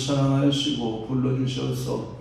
사랑하시고 불러주셔서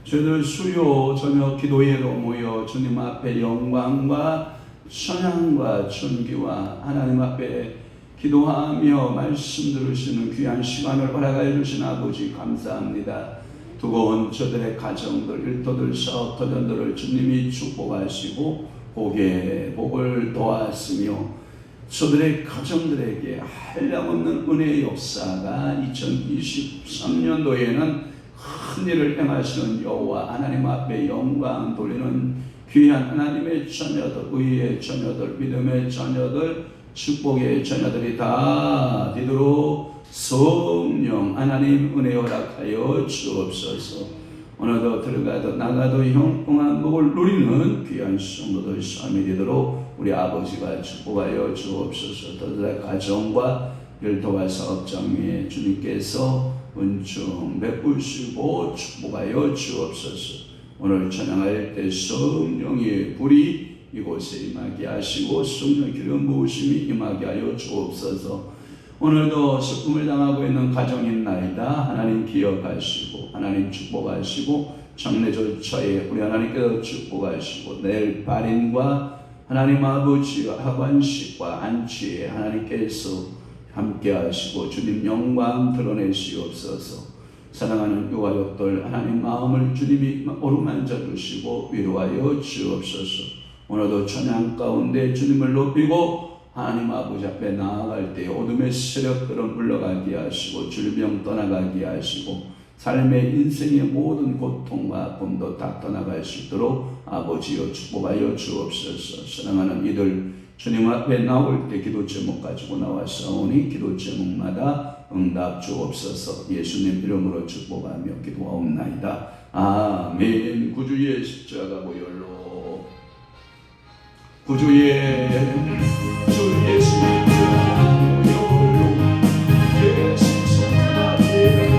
저희들 수요 저녁 기도회로 모여 주님 앞에 영광과 찬양과 존귀와 하나님 앞에 기도하며 말씀 들으시는 귀한 시간을 허락해 주신 아버지 감사합니다. 두고온 저들의 가정들, 일터들, 사업터전들을 주님이 축복하시고 복을 도하시며 저들의 가정들에게 한량없는 은혜의 역사가 2023년도에는 큰 일을 행하시는 여호와 하나님 앞에 영광 돌리는 귀한 하나님의 자녀들, 의의 자녀들, 믿음의 자녀들, 축복의 자녀들이 다 되도록 성령 하나님 은혜 허락하여 주옵소서. 오늘도 들어가도 나가도 형통한 복을 누리는 귀한 성도들 삶이 되도록 우리 아버지가 축복하여 주옵소서. 저들의 가정과 일터와 사업장 위에 주님께서 은총 베푸시고 축복하여 주옵소서. 오늘 찬양할 때 성령의 불이 이곳에 임하게 하시고 성령 기름 부으심이 임하게 하여 주옵소서. 오늘도 슬픔을 당하고 있는 가정인나이다 하나님 기억하시고 하나님 축복하시고 장례절차에 우리 하나님께서 축복하시고 내일 발인과 하나님 아버지와 하관식과 안치에 하나님께서 함께 하시고 주님 영광 드러내시옵소서. 사랑하는 유아역들 하나님 마음을 주님이 어루만져 주시고 위로하여 주옵소서. 오늘도 찬양 가운데 주님을 높이고 하나님 아버지 앞에 나아갈 때 어둠의 세력들은 물러가게 하시고 질병 떠나가게 하시고 삶의 인생의 모든 고통과 아픔도 다 떠나갈 수 있도록 아버지여 축복하여 주옵소서. 사랑하는 이들 주님 앞에 나올 때 기도 제목 가지고 나왔사오니 기도 제목마다 응답 주옵소서. 예수님 이름으로 축복하며 기도하옵나이다. 아멘. 구주의 십자가 보혈로 구주의 주 예수님 보혈로 내 십자가를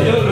Yo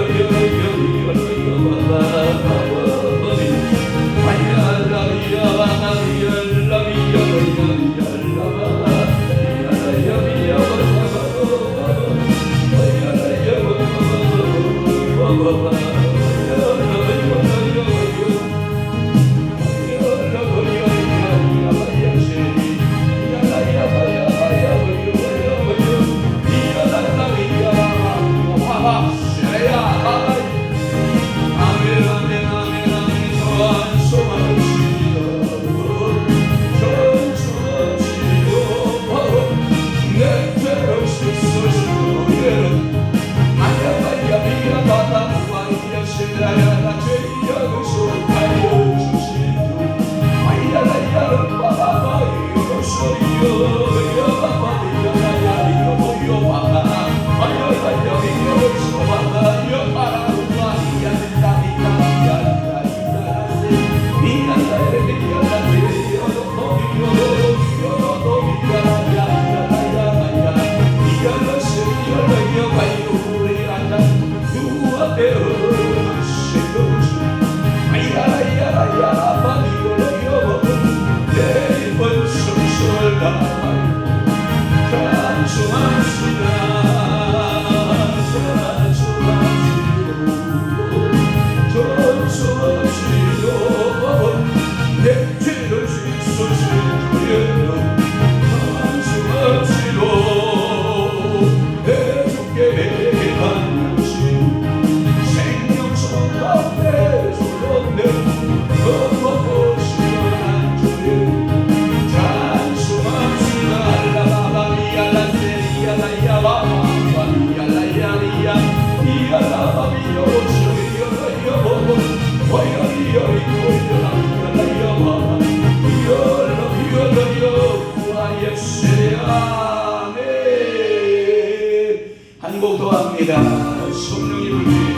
곡 더 합니다. 성령이 불기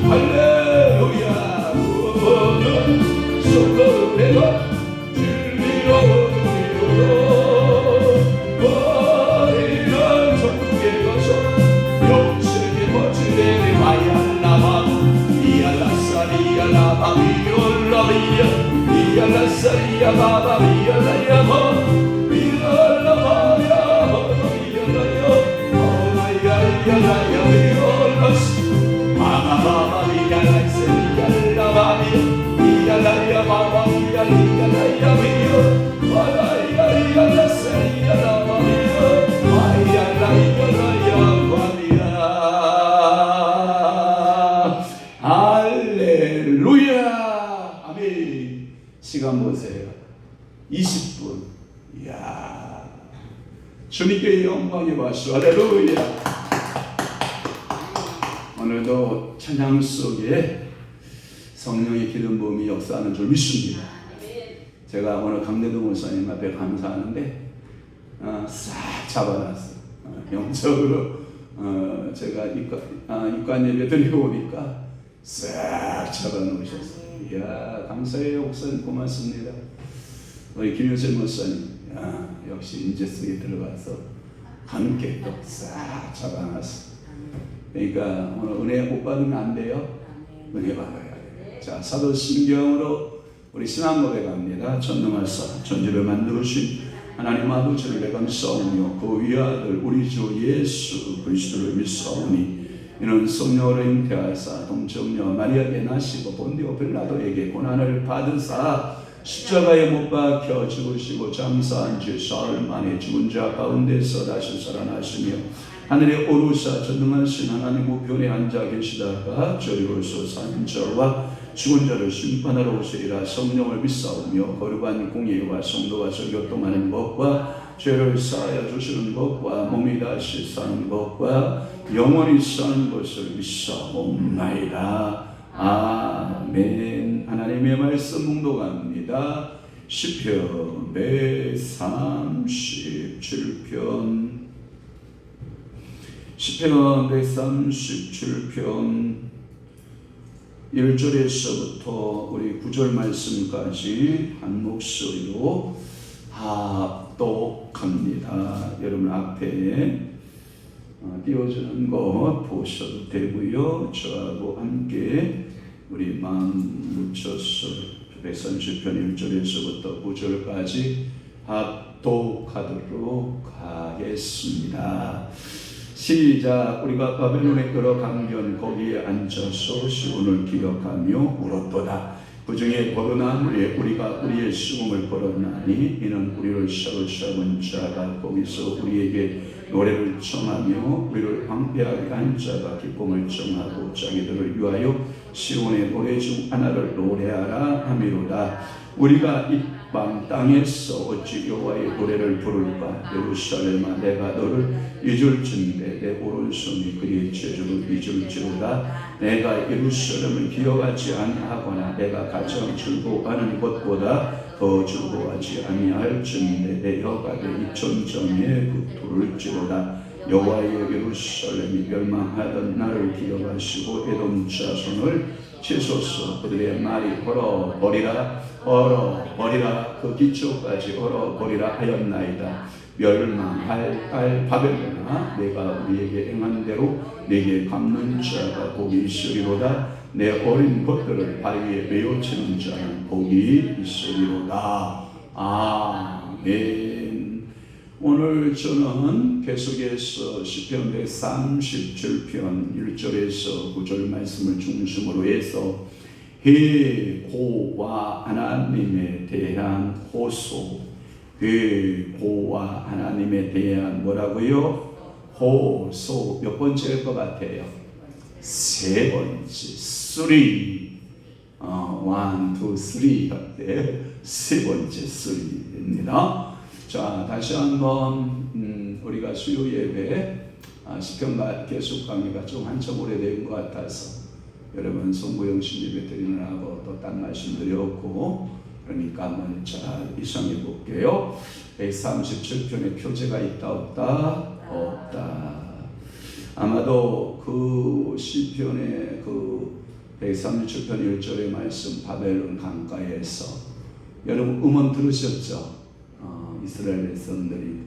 할렐루야. 할렐루야. 아멘. 시간 보세요. 20분. 이야. 주님께 영광이 마시오. 할렐루야. 오늘도 찬양 속에 성령의 기름 부음이 역사하는 줄 믿습니다. 제가 오늘 강대동 목사님 앞에 감사하는데 싹 잡아놨어. 영적으로 제가 입관 예배 드리고 오니까 싹 잡아놓으셨어요. 이야, 감사해요. 목사님 고맙습니다. 우리 김윤철 목사님, 역시 인재 속에 들어가서 함께 또 싹 잡아놨어. 그러니까 오늘 은혜 못 받으면 안 돼요. 은혜 받아야 돼요. 자, 사도신경으로 우리 신앙 고백합니다. 전능하사 전지를 만드신 하나님 아버지를 내가 믿사오며 그 위아들 우리 주 예수 그리스도를 믿사오니 이는 성령으로 잉태하사 동정녀 마리아에게 나시고 본디오 빌라도에게 고난을 받으사 십자가에 못 박혀 죽으시고 장사한 지 사흘 만에 죽은 자 가운데서 다시 살아나시며 하늘에 오르사 전능하신 하나님 우편에 앉아 계시다가 저리로서 산 자와 죽은 자를 심판하러 오시리라. 성령을 믿사오며 거룩한 공예와 성도가 교통하는 것과 죄를 사하여 주시는 것과 몸이 다시 사는 것과 영원히 사는 것을 믿사옵나이다. 아멘. 하나님의 말씀 묵독합니다. 시편 137편 시편 137편 1절에서부터 우리 9절 말씀까지 한 목소리로 합독합니다. 여러분 앞에 띄워주는 거 보셔도 되고요. 저하고 함께 우리 마음 묻혀서 130편 1절에서부터 9절까지 합독하도록 하겠습니다. 시작. 우리가 바벨론에 끌어간견 거기에 앉아서 시온을 기억하며 울었도다. 그 중에 거듭남에 우리가 우리의 수금을 걸었나니 이는 우리를 샤고샤곤 자가 거기서 우리에게 노래를 청하며 우리를 황폐하게 한 자가 기쁨을 청하고 자기들을 위하여 시온의 노래 중 하나를 노래하라 하미로다. 우리가 이방 땅에서 어찌 여호와의 노래를 부를까. 예루살렘아 내가 너를 잊을진대 내 오른손이 그의 죄를 잊을지로다. 내가 예루살렘을 기억하지 아니하거나 내가 가장 즐거워하는 것보다 더 즐거워하지 아니할진대 내 혀가 내 입천정에 붙을지로다. 여호와의 예루살렘이 멸망하던 날을 기억하시고 에돔 자손을 치소서. 그들의 말이 얼어버리라 그 기초까지 얼어버리라 하였나이다. 멸망할 딸 바벨론아 내가 우리에게 행한 대로 내게 갚는 자가 복이 있으리로다. 내 어린 것들을 발 위에 메어치는 자는 복이 있으리로다. 아멘. 오늘 저는 계속해서 시편 137편 1절에서 9절 말씀을 중심으로 해서 회고와 하나님에 대한 호소, 회고와 하나님에 대한 뭐라고요? 호소. 몇 번째일 것 같아요? 세 번째. 3 1, 2, 3 세 번째 3입니다. 자, 다시 한번 우리가 수요 예배 시편 계속 강의가 좀 한참 오래된 것 같아서 여러분 송구영신 예배 드리느라고 또 딴 말씀 드렸고 그러니까 한번 잘 이상해 볼게요. 137편의 표제가 있다 없다? 없다. 아마도 그 시편의 그 137편 1절의 말씀 바벨론 강가에서 여러분 음원 들으셨죠? 이스라엘 백성들이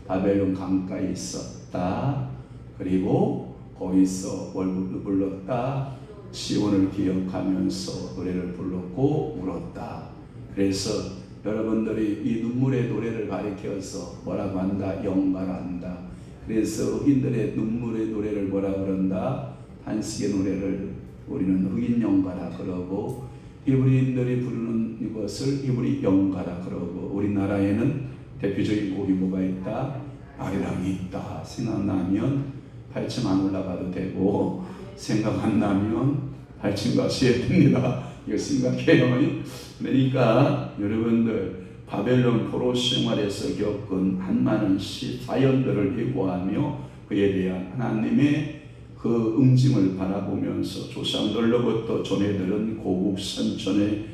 바벨론 강가에 있었다. 그리고 거기서 월급을 불렀다. 시온을 기억하면서 노래를 불렀고 울었다. 그래서 여러분들이 이 눈물의 노래를 가리켜서 뭐라고 한다? 영가란다. 그래서 흑인들의 눈물의 노래를 뭐라 그런다? 탄식의 노래를 우리는 흑인 영가라 그러고, 히브리인들이 부르는 이것을 히브리 영가라 그러고, 우리나라에는 대표적인 곡이 뭐가 있다? 아리랑이 있다. 생각나면 8층 안 올라가도 되고, 생각 안 나면 8층 가셔야 됩니다. 이거 심각해요. 그러니까 여러분들 바벨론 포로 생활에서 겪은 한많은 사연들을 예고하며 그에 대한 하나님의 그 응징을 바라보면서 조상들로부터 전해들은 고국 선천에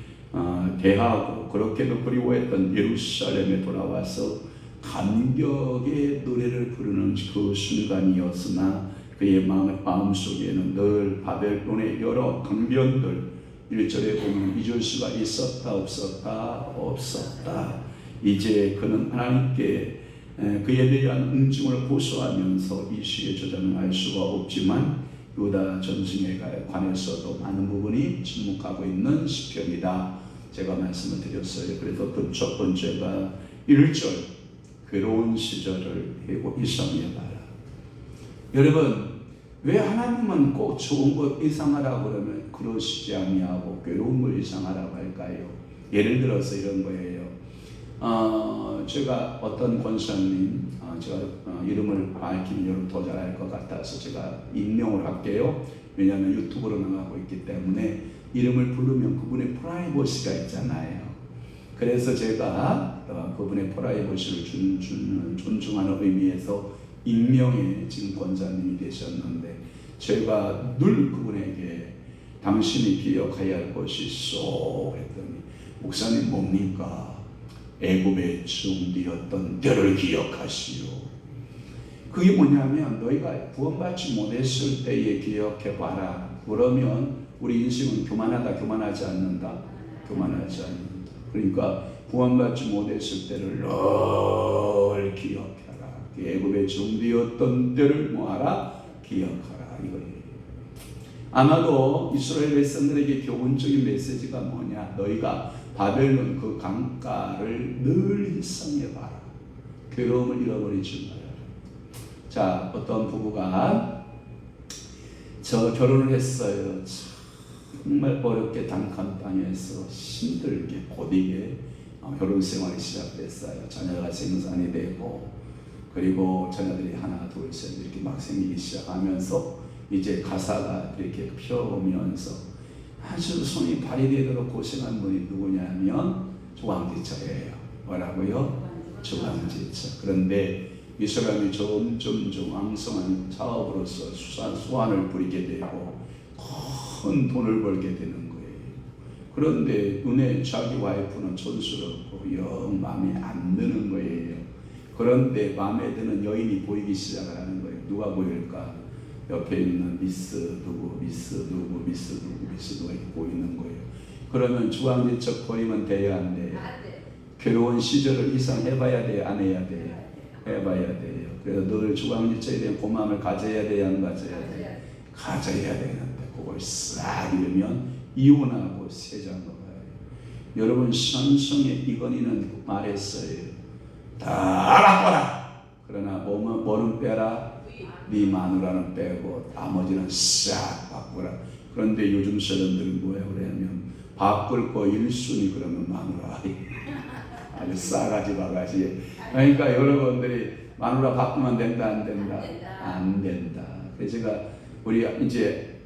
대하고 그렇게도 그리워했던 예루살렘에 돌아와서 감격의 노래를 부르는 그 순간이었으나 그의 마음속에는 늘 바벨론의 여러 강변들 1절에 보면 잊을 수가 있었다 없었다. 이제 그는 하나님께 그에 대한 응징을 고소하면서 이 시의 저자는 알 수가 없지만 유다 전승에 관해서도 많은 부분이 침묵하고 있는 시편이다. 제가 말씀을 드렸어요. 그래서 그 첫 번째가 1절 괴로운 시절을 이상해봐라. 여러분, 왜 하나님은 꼭 좋은 것 이상하라고 그러면 그러시지 아니하고 괴로운 걸 이상하라고 할까요? 예를 들어서 이런 거예요. 제가 어떤 권사님, 제가 이름을 밝히면 여러분 더 잘 알 것 같아서 제가 임명을 할게요. 왜냐하면 유튜브로 나가고 있기 때문에 이름을 부르면 그분의 프라이버시가 있잖아요. 그래서 제가 그분의 프라이버시를 존중하는 의미에서 임명의 지금 권사님이 되셨는데, 제가 늘 그분에게 당신이 기억해야 할 것이 있어 했더니, 목사님 뭡니까? 애굽의 종되었던 때를 기억하시오. 그게 뭐냐면 너희가 구원받지 못했을 때에 기억해봐라. 그러면 우리 인생은 교만하지 않는다. 그러니까 구원받지 못했을 때를 늘 기억해라. 애굽의 종되었던 때를 뭐하라? 기억하라. 이거예요. 아마도 이스라엘 백성들에게 교훈적인 메시지가 뭐냐? 너희가 바벨론 그 강가를 늘 희생해봐라. 괴로움을 잃어버리지 마라. 자, 어떤 부부가 결혼을 했어요. 정말 어렵게 단칸 방에서 힘들게 고되게 결혼 생활이 시작됐어요. 자녀가 생산이 되고, 그리고 자녀들이 하나 둘 셋 이렇게 막 생기기 시작하면서 이제 가사가 이렇게 펴오면서 아주 손이 발이 되도록 고생한 분이 누구냐면 조광지처예요. 뭐라고요? 조광지처. 그런데 이 사람이 점점 왕성한 사업으로서 수완을 부리게 되고 큰 돈을 벌게 되는 거예요. 그런데 눈에 자기 와이프는 촌스럽고 영 마음에 안 드는 거예요. 그런데 마음에 드는 여인이 보이기 시작을 하는 거예요. 누가 보일까? 옆에 있는 미스 누구 이렇게 보이는 거예요. 그러면 주황지척 버리면 돼야 안 돼요? 괴로운 시절을 이상해봐야 돼요? 안 해야 돼요? 해봐야 돼요. 그래서 늘 주황지척에 대한 고마움을 가져야 돼요? 안 가져야 돼요? 가져야 되는데 그걸 싹 잃으면 이혼하고 세장 먹어요. 여러분, 산성의 이건희는 말했어요. 다 바꿔라. 그러나 뭐는 빼라? 네 마누라는 빼고 나머지는 싹 바꾸라. 그런데 요즘 사람들은 뭐야 그러냐면 바꿀 거 1순위 그러면 마누라. 아주 싸가지 바가지. 그러니까 여러분들이 마누라 바꾸면 된다 안 된다? 안 된다. 그래서 제가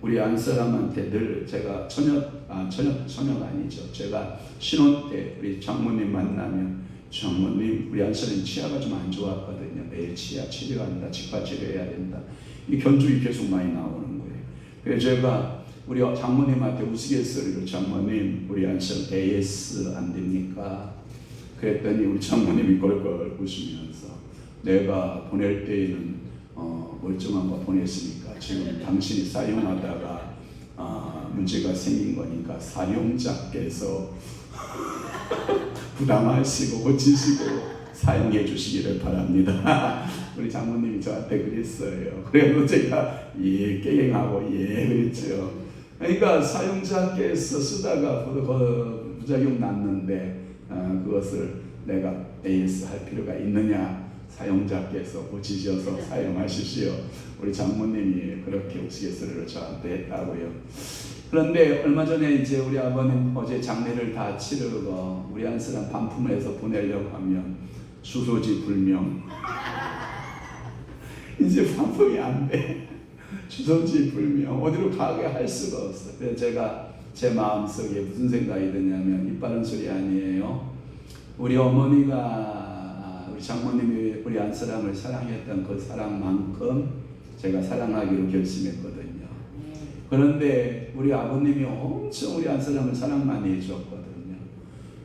우리 안사람한테 늘 제가 처녀가 아니죠. 제가 신혼 때 우리 장모님 만나면 장모님 우리 안사님 치아가 좀 안 좋았거든요. 매일 치아 치료한다. 치과 치료해야 된다. 이 견주이 계속 많이 나오는 거예요. 그래서 제가 우리 장모님한테 우스갯소리로 장모님 우리 안사님 AS 안 됩니까? 그랬더니 우리 장모님이 껄껄 웃으면서 내가 보낼 때에는 멀쩡한 거 보냈으니까 지금 당신이 사용하다가 문제가 생긴 거니까 사용자께서 부담하시고 고치시고 사용해 주시기를 바랍니다. 우리 장모님이 저한테 그랬어요. 그래서 제가 깨갱하고 그랬죠. 그러니까 사용자께서 쓰다가 부작용 났는데 그것을 내가 AS 할 필요가 있느냐, 사용자께서 고치셔서 사용하십시오. 우리 장모님이 그렇게 우스갯소리를 저한테 했다고요. 그런데 얼마 전에 이제 우리 아버님 어제 장례를 다 치르고 우리 한 사람 반품을 해서 보내려고 하면 주소지 불명. 이제 반품이 안 돼. 주소지 불명. 어디로 가게 할 수가 없어. 그래서 제가 제 마음속에 무슨 생각이 드냐면, 입 바른 소리 아니에요. 우리 어머니가, 우리 장모님이 우리 한 사람을 사랑했던 그 사랑만큼 제가 사랑하기로 결심했거든요. 그런데 우리 아버님이 엄청 우리 한 사람을 사랑 많이 해줬거든요.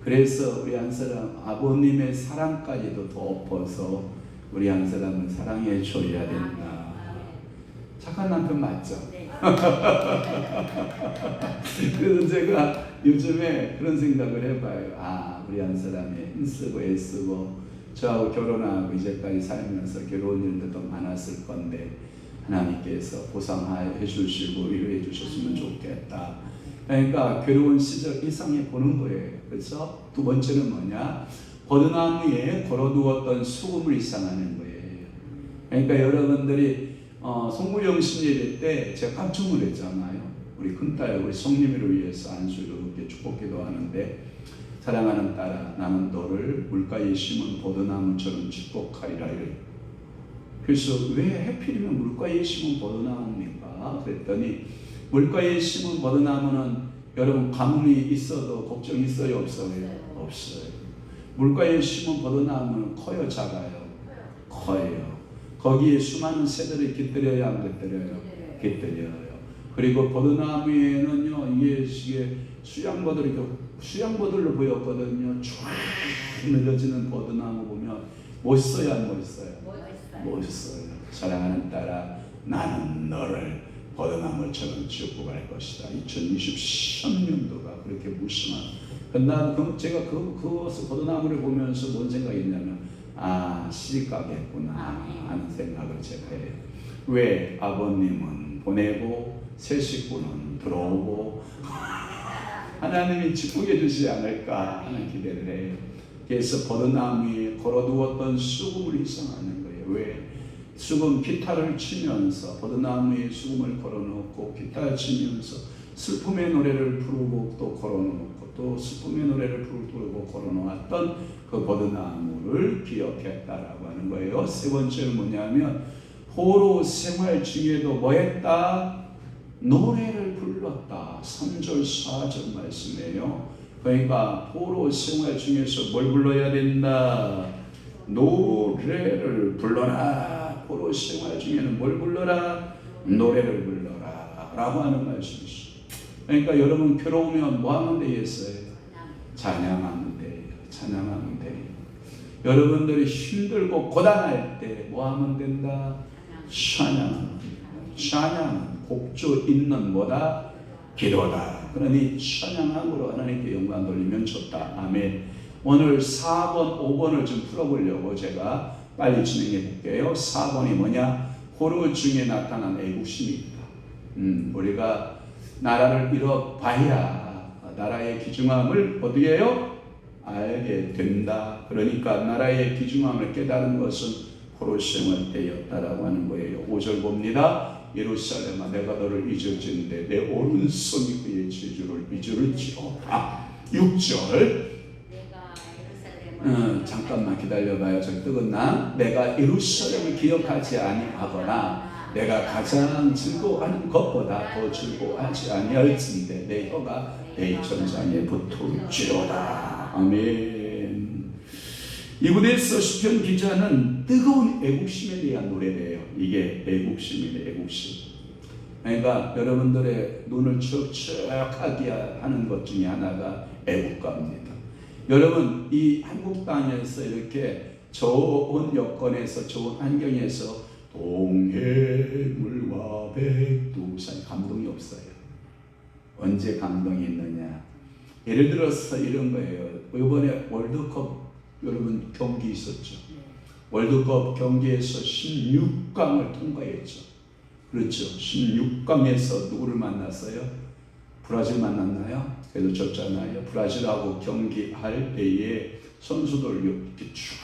그래서 우리 한 사람 아버님의 사랑까지도 더 엎어서 우리 한 사람을 사랑해 줘야 된다. 착한 남편 맞죠? 그래서 제가 요즘에 그런 생각을 해봐요. 우리 한 사람이 힘쓰고 애쓰고 저하고 결혼하고 이제까지 살면서 괴로운 일도 더 많았을 건데 하나님께서 보상해 주시고 위로해 주셨으면 좋겠다. 그러니까 괴로운 시절 일상에 보는 거예요. 그렇죠? 두 번째는 뭐냐? 버드나무에 걸어두었던 수금을 일상하는 거예요. 그러니까 여러분들이 송구영신예배 때 제가 깜짝 놀랐잖아요. 우리 큰딸 우리 성님이를 위해서 안수를 이렇게 축복기도 하는데, 사랑하는 딸아, 나는 너를 물가에 심은 버드나무처럼 축복하리라. 그래서 왜 하필이면 물가에 심은 버드나무입니까? 그랬더니 물가에 심은 버드나무는 여러분 가뭄이 있어도 걱정 있어요, 없어요? 없어요. 물가에 심은 버드나무는 커요, 작아요? 커요. 거기에 수많은 새들이 깃들여야 안 깃들여요? 깃들여요. 그리고 버드나무에는요, 이게 수양버들로 보였거든요. 쫙 늘어지는 버드나무 보면 멋있어요, 안 멋있어요? 멋있어요. 사랑하는 딸아, 나는 너를 버드나무처럼 축복할 것이다. 2023년도가 그렇게 무심한. 제가 그것을 버드나무를 보면서 뭔 생각이 있냐면, 시집 가겠구나 하는 생각을 제가 해요. 왜? 아버님은 보내고 새 식구는 들어오고 하나님이 축복해 주시지 않을까 하는 기대를 해요. 그래서 버드나무에 걸어두었던 수금을 희생하는 거예요. 왜? 수금 기타를 치면서 버드나무에 수금을 걸어놓고 기타를 치면서 슬픔의 노래를 부르고 또 걸어놓고 또 슬픔의 노래를 부르고 걸어놓았던 그 버드나무를 기억했다라고 하는 거예요. 세 번째는 뭐냐면, 포로 생활 중에도 뭐 했다? 노래를 불렀다. 3절 4절 말씀이에요. 그러니까 포로 생활 중에서 뭘 불러야 된다? 노래를 불러라. 포로 생활 중에는 뭘 불러라? 노래를 불러라 라고 하는 말씀이죠. 그러니까 여러분 괴로우면 뭐 하면 되겠어요? 찬양하면 돼요. 찬양하면 돼요. 여러분들이 힘들고 고단할 때 뭐 하면 된다? 찬양하면 된다. 찬양, 곡조 있는 뭐다? 기도다. 그러니 찬양함으로 하나님께 영광 돌리면 좋다. 아멘. 오늘 4번, 5번을 좀 풀어보려고 제가 빨리 진행해 볼게요. 4번이 뭐냐? 포로 중에 나타난 애국심입니다. 우리가 나라를 잃어봐야 나라의 귀중함을 어떻게 해요? 알게 된다. 그러니까 나라의 귀중함을 깨달은 것은 포로 생활 때였다라고 하는 거예요. 5절 봅니다. 예루살렘아, 내가 너를 잊을진데 내 오른손이 그의 재주를 잊을지어다. 6절 잠깐만 기다려봐요. 저기 뜨겁나? 내가 예루살렘을 기억하지 아니하거나 내가 가장 즐거워하는 것보다 더 즐거워하지 아니할진대 내 혀가 내 전장에 붙을지어다. 아멘. 이곳에서 시편 기자는 뜨거운 애국심에 대한 노래래요. 이게 애국심이네, 애국심. 그러니까 여러분들의 눈을 척척하게 하는 것 중에 하나가 애국가입니다. 여러분, 이 한국 땅에서 이렇게 좋은 여건에서 좋은 환경에서 동해물과 백두산 감동이 없어요. 언제 감동이 있느냐? 예를 들어서 이런 거예요. 이번에 월드컵 여러분 경기 있었죠. 월드컵 경기에서 16강을 통과했죠. 그렇죠. 16강에서 누구를 만났어요? 브라질 만났나요? 그래도 졌잖아요. 브라질하고 경기할 때에 선수들 이렇게 쭉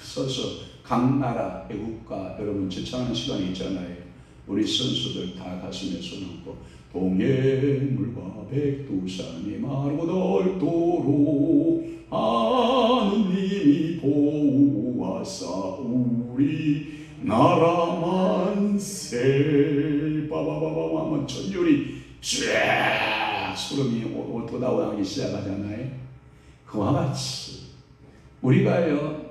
서서 각 나라 애국가 여러분 제창하는 시간이 있잖아요. 우리 선수들 다 가슴에 손 얹고 동해물과 백두산이 마르고 넓도록 하느님이 보호하사 우리 나라 만세 빠바바바바 하면 전율이 쫙 소름이 돋아오기 시작하잖아요. 그와 같이 우리가요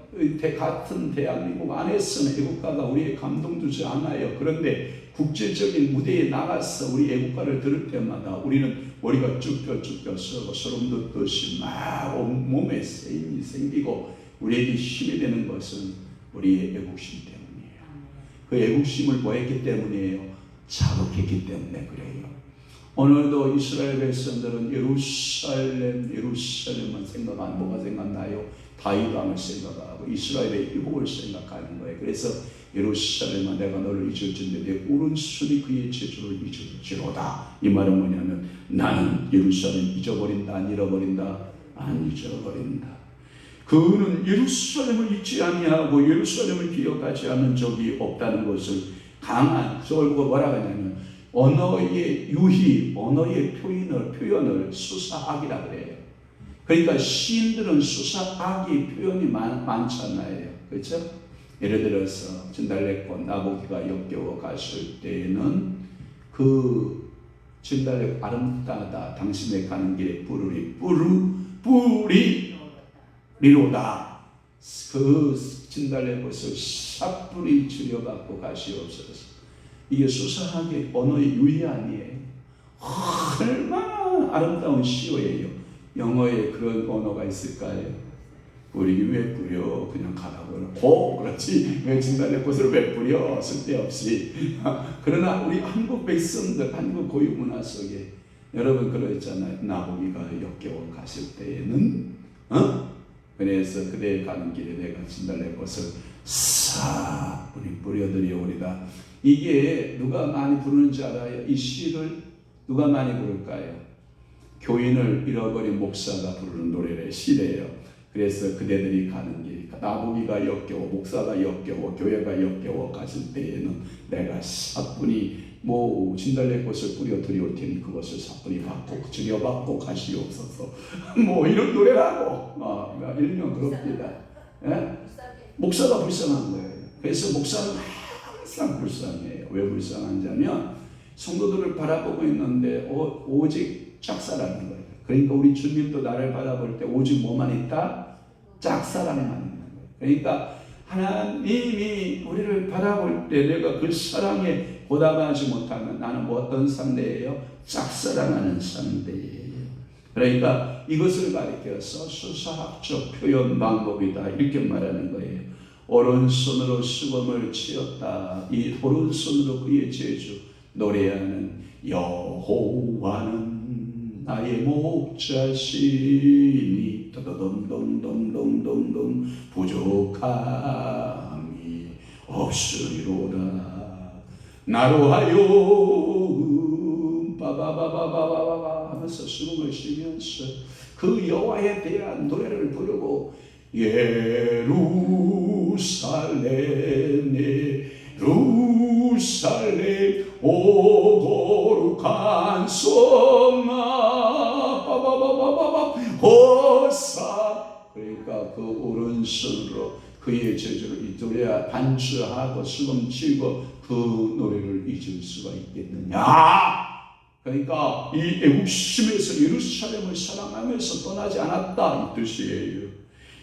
같은 대한민국 안에서는 애국가가 우리의 감동 주지 않아요. 그런데 국제적인 무대에 나가서 우리 애국가를 들을 때마다 우리는 머리가 쭈뼛쭈뼛 소름 돋듯이 막 몸에 세임이 생기고 우리에게 힘이 되는 것은 우리의 애국심 때문이에요. 그 애국심을 뭐 했기 때문이에요? 자극했기 때문에 그래요. 오늘도 이스라엘 백성들은 예루살렘만 생각하면 뭐가 생각나요? 다윗왕을 생각하고 이스라엘의 회복을 생각하는 거예요. 그래서 예루살렘아 내가 너를 잊을진데 내 오른손이 그의 제주를 잊을지로다. 이 말은 뭐냐면 나는 예루살렘 잊어버린다 안 잃어버린다? 안 잊어버린다. 그는 예루살렘을 잊지 아니하고 예루살렘을 기억하지 않는 적이 없다는 것을 강한 그걸 뭐라고 하냐면 언어의 유희, 언어의 표현을 수사학이라고 그래요. 그러니까 시인들은 수사학의 표현이 많잖아요. 그렇죠? 예를 들어서 진달래꽃 나보기가 역겨워 갔을 때에는 그 진달래 아름다다 당신의 가는 길에 뿌리로다. 그 진달래꽃을 싹뿌리 줄여갖고 가시옵소서. 이게 수사학의 언어의 유희 아니에요. 얼마나 아름다운 시어예요. 영어에 그런 언어가 있을까요? 우리 왜 뿌려? 그냥 가라고. 그렇지. 왜 진달래꽃을 왜 뿌려? 쓸데없이. 그러나 우리 한국 백성들, 한국 고유 문화 속에 여러분 그러잖아요. 나보기가 역겨워 갔을 때에는 그래서 그대 가는 길에 내가 진달래꽃을 싹 뿌려드리오리다. 이게 누가 많이 부르는지 알아요? 이 시를 누가 많이 부를까요? 교인을 잃어버린 목사가 부르는 노래래 시래요. 그래서 그대들이 가는 길 나보기가 역겨워 목사가 역겨워 교회가 역겨워 갔을 때에는 내가 사뿐히 진달래꽃을 뿌려 드리올 테니 그것을 사뿐히 받고 즐겨받고 가시옵소서. 이런 노래라고 일명 그럽니다. 예? 목사가 불쌍한 거예요. 그래서 목사는 항상 불쌍해요. 왜 불쌍한지 하면 성도들을 바라보고 있는데 오직 짝사랑인 거예요. 그러니까 우리 주님도 나를 바라볼 때 오직 뭐만 있다? 짝사랑만 있는 거예요. 그러니까 하나님이 우리를 바라볼 때 내가 그 사랑에 보답하지 못하면 나는 어떤 상대예요? 짝사랑하는 상대예요. 그러니까 이것을 가리켜서 수사학적 표현 방법이다 이렇게 말하는 거예요. 오른손으로 수범을 치었다. 이 오른손으로 그의 제주 노래하는 여호와는 나의 목자시니 더더덤덤덤덤덤 부족함이 없으리로다. 나로 하여금 빠바바바바바바 하면서 숨을 쉬면서 그 여호와에 대한 노래를 부르고 예루살렘 오 거룩한 성아 빠바바바바바 호사. 그러니까 그 오른손으로 그의 제주를 잊으려 반주하고 수금치고 그 노래를 잊을 수가 있겠느냐. 그러니까 이 애국심에서 예루살렘을 사랑하면서 떠나지 않았다 이 뜻이에요.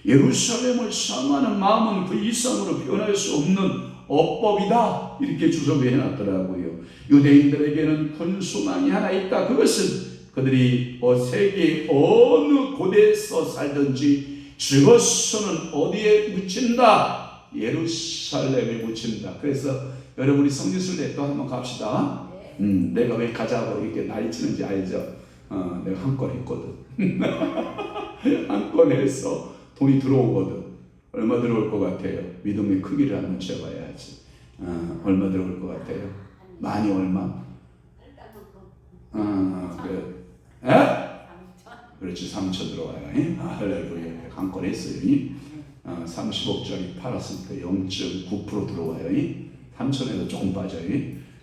예루살렘을 사랑하는 마음은 그 이상으로 표현할 수 없는 어법이다 이렇게 주석해 놨더라고요. 유대인들에게는 큰 소망이 하나 있다. 그것은 그들이 세계 어느 곳에서 살든지 죽어서는 어디에 묻힌다? 예루살렘에 묻힌다. 그래서 여러분이 성지순례 또 한번 갑시다. 내가 왜 가자고 이렇게 난리치는지 알죠? 내가 한 건 했거든. 한 건 해서 돈이 들어오거든. 얼마 들어올 것 같아요? 믿음의 크기를 한번 재봐야지. 얼마 들어올 것 같아요? 많이 얼마? 그렇지, 3천 들어와요. 할렐루야. 한 건 했어요. 30억짜리 팔았으니까 0.9% 들어와요. 3천에서 조금 빠져요.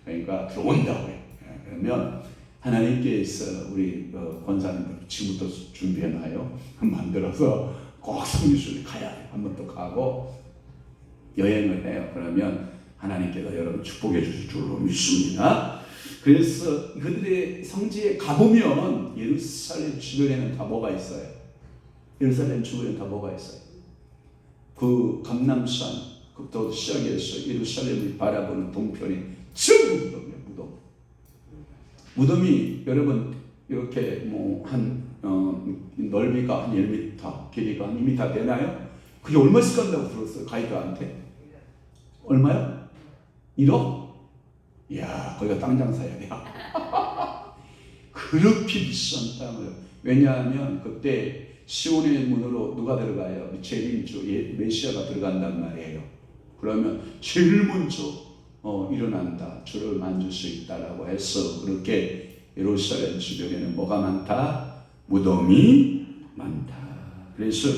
그러니까 들어온다고요. 그러면 하나님께서 우리 권사님들 지금부터 준비해놔요. 만들어서 꼭 성지순례 가야 돼요. 한 번 또 가고 여행을 해요. 그러면 하나님께서 여러분 축복해 주실 줄로 믿습니다. 그래서 그들의 성지에 가보면 예루살렘 주변에는 다 뭐가 있어요? 예루살렘 주변에 다 뭐가 있어요? 그 감람산 그부터 시작해서 예루살렘을 바라보는 동편이 전부 무덤이에요. 무덤이 여러분 이렇게 뭐 한 넓이가 한 1m, 길이가 한 2m 되나요? 그게 얼마씩 간다고 들었어요? 가이드한테. 얼마요? 1억? 이야, 거기가 땅 장사해야 돼. 그렇게 비싼 땅을. 왜냐하면 그때 시온의 문으로 누가 들어가요? 재림주 메시아가 들어간단 말이에요. 그러면 제일 먼저 일어난다. 주를 만질 수 있다라고 해서 그렇게 예루살렘 주변에는 뭐가 많다? 무덤이 많다. 그래서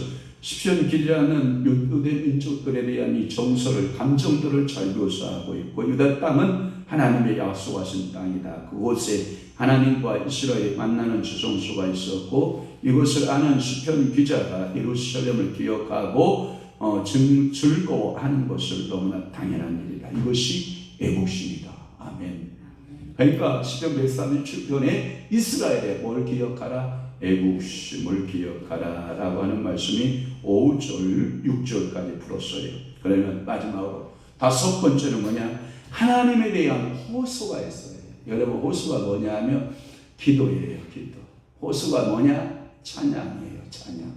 시편 기자는 유대 민족들에 대한 이 정서를, 감정들을 잘 묘사하고 있고, 유다 땅은 하나님의 약속하신 땅이다. 그곳에 하나님과 이스라엘이 만나는 지성소가 있었고, 이것을 아는 시편 기자가 예루살렘을 기억하고 즐거워하는 것을 너무나 당연한 일이다. 이것이 애국심이다. 아멘. 그러니까 시편 137편에 이스라엘에 뭘 기억하라? 애국심을 기억하라 라고 하는 말씀이 5절, 6절까지 풀었어요. 그러면 마지막으로 다섯 번째는 뭐냐? 하나님에 대한 호소가 있어요. 여러분, 호소가 뭐냐 하면 기도예요. 기도. 호소가 뭐냐? 찬양이에요. 찬양.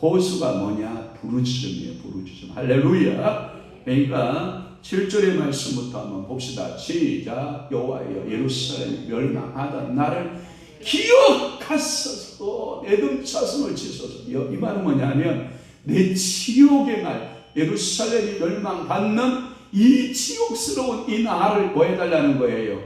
호소가 뭐냐? 부르짖음이에요. 부르짖음. 할렐루야. 그러니까 7절의 말씀부터 한번 봅시다. 시작. 여호와여, 예루살렘 멸망하던 나를 기억하소서. 에돔 자손을 치소서. 이 말은 뭐냐면 내 지옥의 날, 예루살렘이 멸망받는 이 지옥스러운 이 날을 뭐 해달라는 거예요?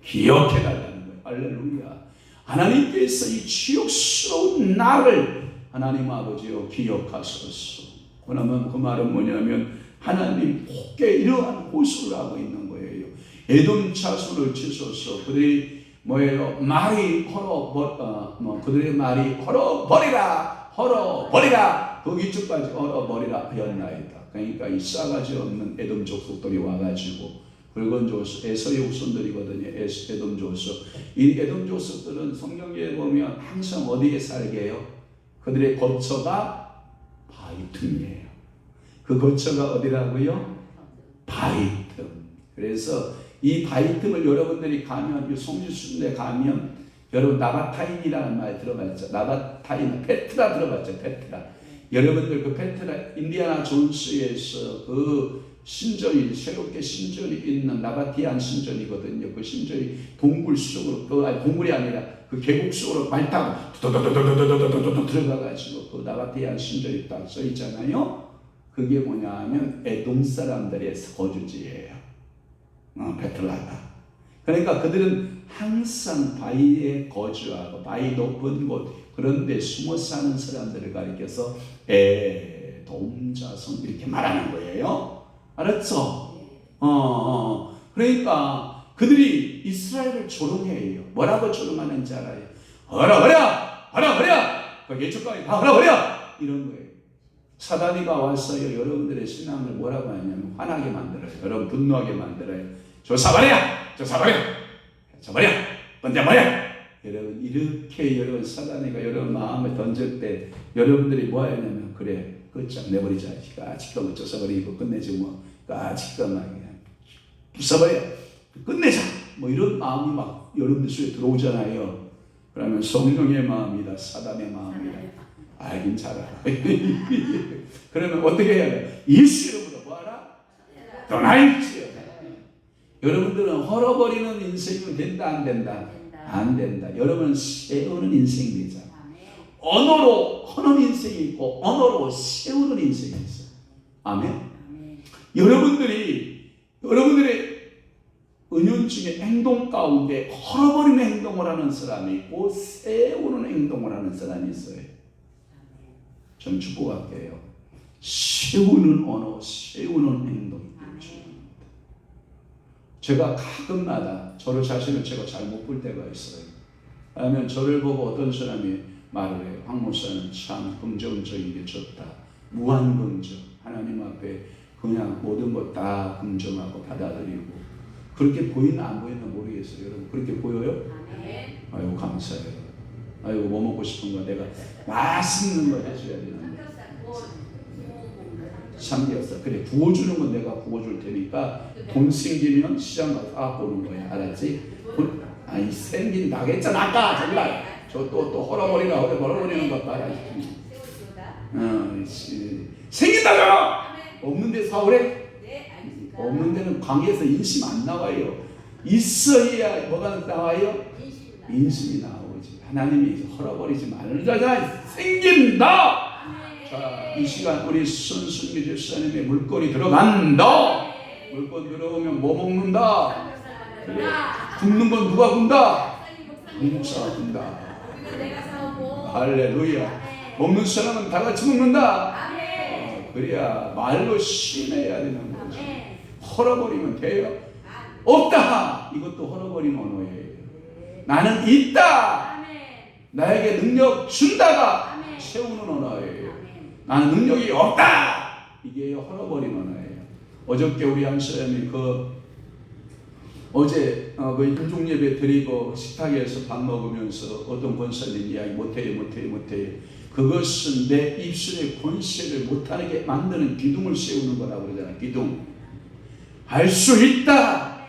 기억해달라는 거예요. 할렐루야. 하나님께서 이 지옥스러운 날을 하나님 아버지여 기억하소서. 그러면 그 말은 뭐냐면 하나님 복에 이러한 호소를 하고 있는 거예요. 에돔 자손을 치소서. 그들이 뭐예요? 말이 그들의 말이 헐어버리라. 그 위쪽까지 헐어버리라 하였나이다. 그러니까 이 싸가지 없는 에돔 족속들이 와가지고 붉은 족속, 에서의 후손들이거든요. 에돔 족속. 이 에돔 족속들은 성경에 보면 항상 어디에 살게 해요? 그들의 거처가 바위틈이에요. 그 거처가 어디라고요? 바위틈. 그래서 이 바위틈을 여러분들이 가면, 이 성지순례 가면, 여러분 나바타인이라는 말 들어봤죠? 나바타인, 페트라 들어봤죠? 페트라. 여러분들 그 페트라, 인디아나 존스에서 그 신전이, 새롭게 신전이 있는 나바티안 신전이거든요. 그 신전이 동굴 속으로, 아니 동굴이 아니라 그 계곡 속으로 말 타고 도도도도도도도도도 들어가가지고 그 나바티안 신전이 딱 써 있잖아요. 그게 뭐냐 하면 에돔 사람들의 거주지예요. 페트라가. 그러니까 그들은 항상 바위에 거주하고 바위 높은 곳 그런 데 숨어 사는 사람들을 가리켜서 에돔 자손 이렇게 말하는 거예요. 알았죠? 그러니까 그들이 이스라엘을 조롱해요. 뭐라고 조롱하는지 알아요? 허라 거기 예축가에 다 허라 이런 거예요. 사단이가 왔어요. 여러분들의 신앙을 뭐라고 하냐면 화나게 만들어요. 여러분 분노하게 만들어요. 조사버려! 던져버려! 여러분 이렇게 여러분 사단이가 여러분 마음에 던질 때 여러분들이 뭐 하냐면 그래 끝장 내버리자. 까짓거 쫓아버리고 끝내지 뭐 까짓거만 그냥 부숴버려 끝내자 뭐 이런 마음이 막 여러분들 속에 들어오잖아요. 그러면 성령의 마음이다 사단의 마음이다 알긴 잘 알아. 그러면 어떻게 해야 돼? 예수 이름으로 뭐하라? 떠나있지요. 여러분들은 헐어버리는 인생이 된다 안 된다? 안 된다. 여러분은 세우는 인생이 되잖아. 언어로 하는 인생이 있고 언어로 세우는 인생이 있어요. 아멘. 여러분들의 은연 중에 행동 가운데 헐어버리는 행동을 하는 사람이 있고 세우는 행동을 하는 사람이 있어요. 전 축복할게요. 세우는 언어, 세우는 행동이 중요합니다. 제가 가끔마다 저를 자신을 제가 잘 못 볼 때가 있어요. 아니면 저를 보고 어떤 사람이 말을 해요. 황 목사는 참 긍정적인 게 좋다. 무한 긍정. 하나님 앞에 그냥 모든 것 다 긍정하고 받아들이고. 그렇게 보이나 안 보이나 모르겠어요. 여러분 그렇게 보여요? 아이고 감사해요. 아이고 뭐 먹고 싶은 거 내가 맛있는 거 해줘야 되는데. 삼겹살. 그래 구워주는 건 내가 구워줄 테니까 돈 생기면 시장 가서 갖고 오는 거야. 알았지? 아이 생긴 나겠잖아. 아까 정말 저 또 헐어버리는 것 봐라. 생긴다죠. 없는데 사오래? 없는 데는 광야에서 인심 안 나와요. 있어야 뭐가 나와요? 인심이 나오지. 하나님이 헐어버리지 말는 자가 생긴다. 자, 이 시간 우리 손승미 집사님의 물건이 들어간다. 물건 들어오면 뭐 먹는다? 그래. 굽는 건 누가 굽는다? 목사가 굽는다. 할렐루야. 먹는 사람은 다 같이 먹는다. 그래야 말로 심해야 되는 거죠. 헐어버리면 돼요? 없다. 이것도 헐어버린 언어예요. 나는 있다. 나에게 능력 준다가 세우는 언어예요. 나는 능력이 없다. 이게 헐어버린 언어예요. 어저께 우리 한 사람이 어제 그 임종예배 드리고 식탁에서 밥 먹으면서 어떤 권사님 이야기 못해요. 그것은 내 입술의 권세를 못하게 만드는 기둥을 세우는 거라고 그러잖아요. 기둥. 할 수 있다.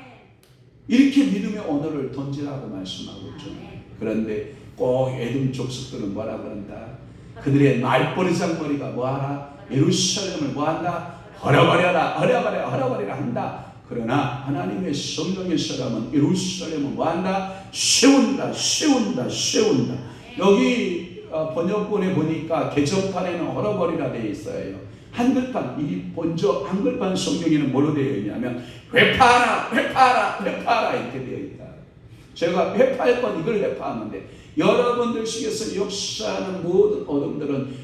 이렇게 믿음의 언어를 던지라고 말씀하고 있죠. 그런데 꼭 에돔 족속들은 뭐라 그런다? 그들의 말버리장머리가 뭐하라? 예루살렘을 뭐한다? 헐어버려라 한다. 그러나 하나님의 성령의 사람은 예루살렘을 뭐한다? 세운다. 여기 번역본에 보니까 개정판에는 헐어버리라 되어 있어요. 한글판, 이 먼저 한글판 성경에는 뭐로 되어 있냐면 회파하라 이렇게 되어 있다. 제가 회파할 건 이걸 회파하는데 여러분들 속에서 역사하는 모든 어둠들은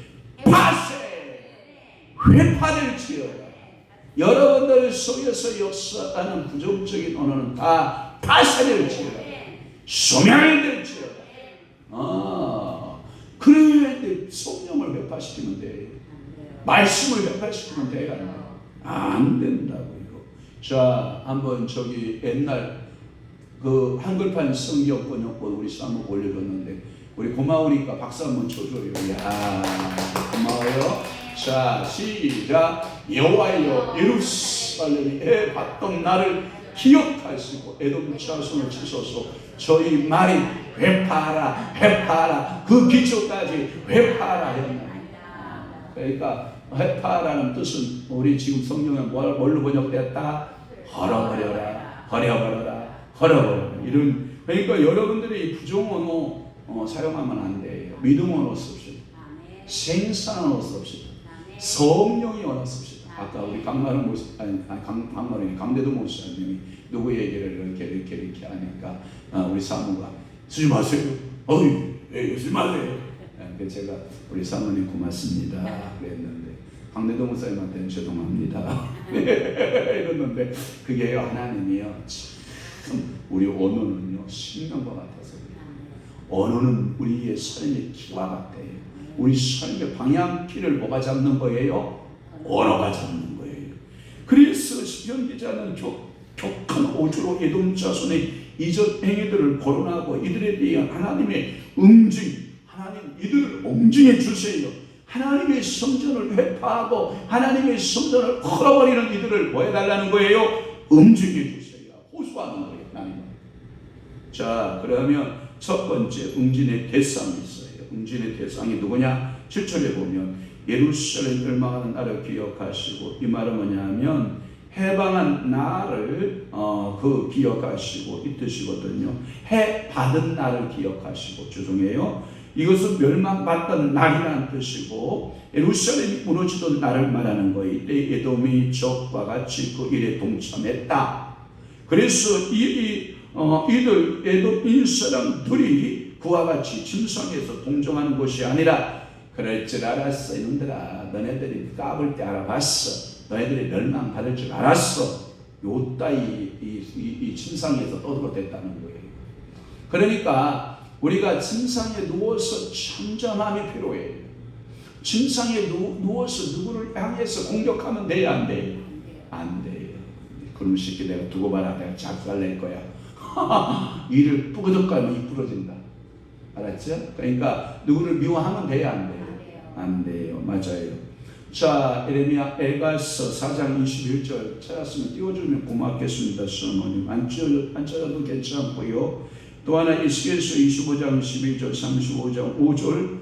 회파될지어다. 여러분들 속에서 역사하는 부정적인 언어는 다 파쇄될지어다. 소멸될지어다. 그런데 성령을 회파시키면 돼. 말씀을 회파시키면 돼요. 안 된다고 이거. 자, 한번 저기 옛날 그 한글판 성경 번역본 우리 한번 올려줬는데 우리 고마우니까 박수 한번 쳐줘요. 야, 고마워요. 자, 시작. 여호와여 예루살렘에 봤던 나를 기억하시고 에돔 자손을 치소서. 저희 말이 회파하라 그 기초까지 회파하라. 그러니까 회파라는 뜻은 우리 지금 성경에 뭘로 번역됐다? 헐어버려라. 이런. 그러니까 여러분들이 부정 언어 사용하면 안 돼요. 믿음 언어 씁시다. 생산 언어 씁시다. 성령의 언어 씁시다. 아까 우리 강마른 목사 강대도 목사님이 누구 얘기를 이렇게 하니까 우리 사모가 쓰지 마세요. 쓰지 마세요. 제가 우리 사모님 고맙습니다 그랬는데 강대도 목사님한테는 죄송합니다 이랬는데 그게 하나님이요. 참 우리 언어는요 신명과 같아서 언어는 우리의 삶의 키와 같아요. 우리 삶의 방향키를 뭐가 잡는 거예요? 언어가 잡는 거예요. 그래서 시편 기자는 격한 오주로 에돔 자손의 이전 행위들을 거론하고 이들에 대한 하나님의 응징, 하나님 이들을 응징해 주세요. 하나님의 성전을 회파하고 하나님의 성전을 헐어버리는 이들을 뭐 해달라는 거예요? 응징해 주세요. 호소하는 거예요. 하나님. 자, 그러면 첫 번째 응징의 대상이 있어요. 응징의 대상이 누구냐? 7절에 보면 예루살렘 멸망하는 나를 기억하시고, 이 말은 뭐냐면 해방한 나를 기억하시고 이 뜻이거든요. 해 받은 나를 기억하시고, 죄송해요. 이것은 멸망받던 날이라는 뜻이고 예루살렘이 무너지던 날을 말하는 거예요. 이때 에돔이 적과 같이 그 일에 동참했다. 그래서 이들 에돔 사람들이 그와 같이 침상에서 동정하는 것이 아니라 그럴 줄 알았어. 이놈들아, 너네들이 까불 때 알아봤어. 너희들이 멸망받을 줄 알았어. 요 따위 이 침상에서 떠들어댔다는 거예요. 그러니까 우리가 침상에 누워서 참전함이 필요해요. 침상에 누워서 누구를 향해서 공격하면 돼야 안 돼요? 안 돼요. 그럼 새끼 내가 두고 봐라. 내가 작살낼 거야. 이를 뿌그덕하면 이 부러진다. 알았죠? 그러니까 누구를 미워하면 돼야 안 돼요? 안 돼요. 맞아요. 자, 에레미야 에가서 4장 21절 찾았으면 띄워주면 고맙겠습니다. 수모님 안 찾아도 괜찮고요. 또 하나 에스겔서 25장 12절 35장 5절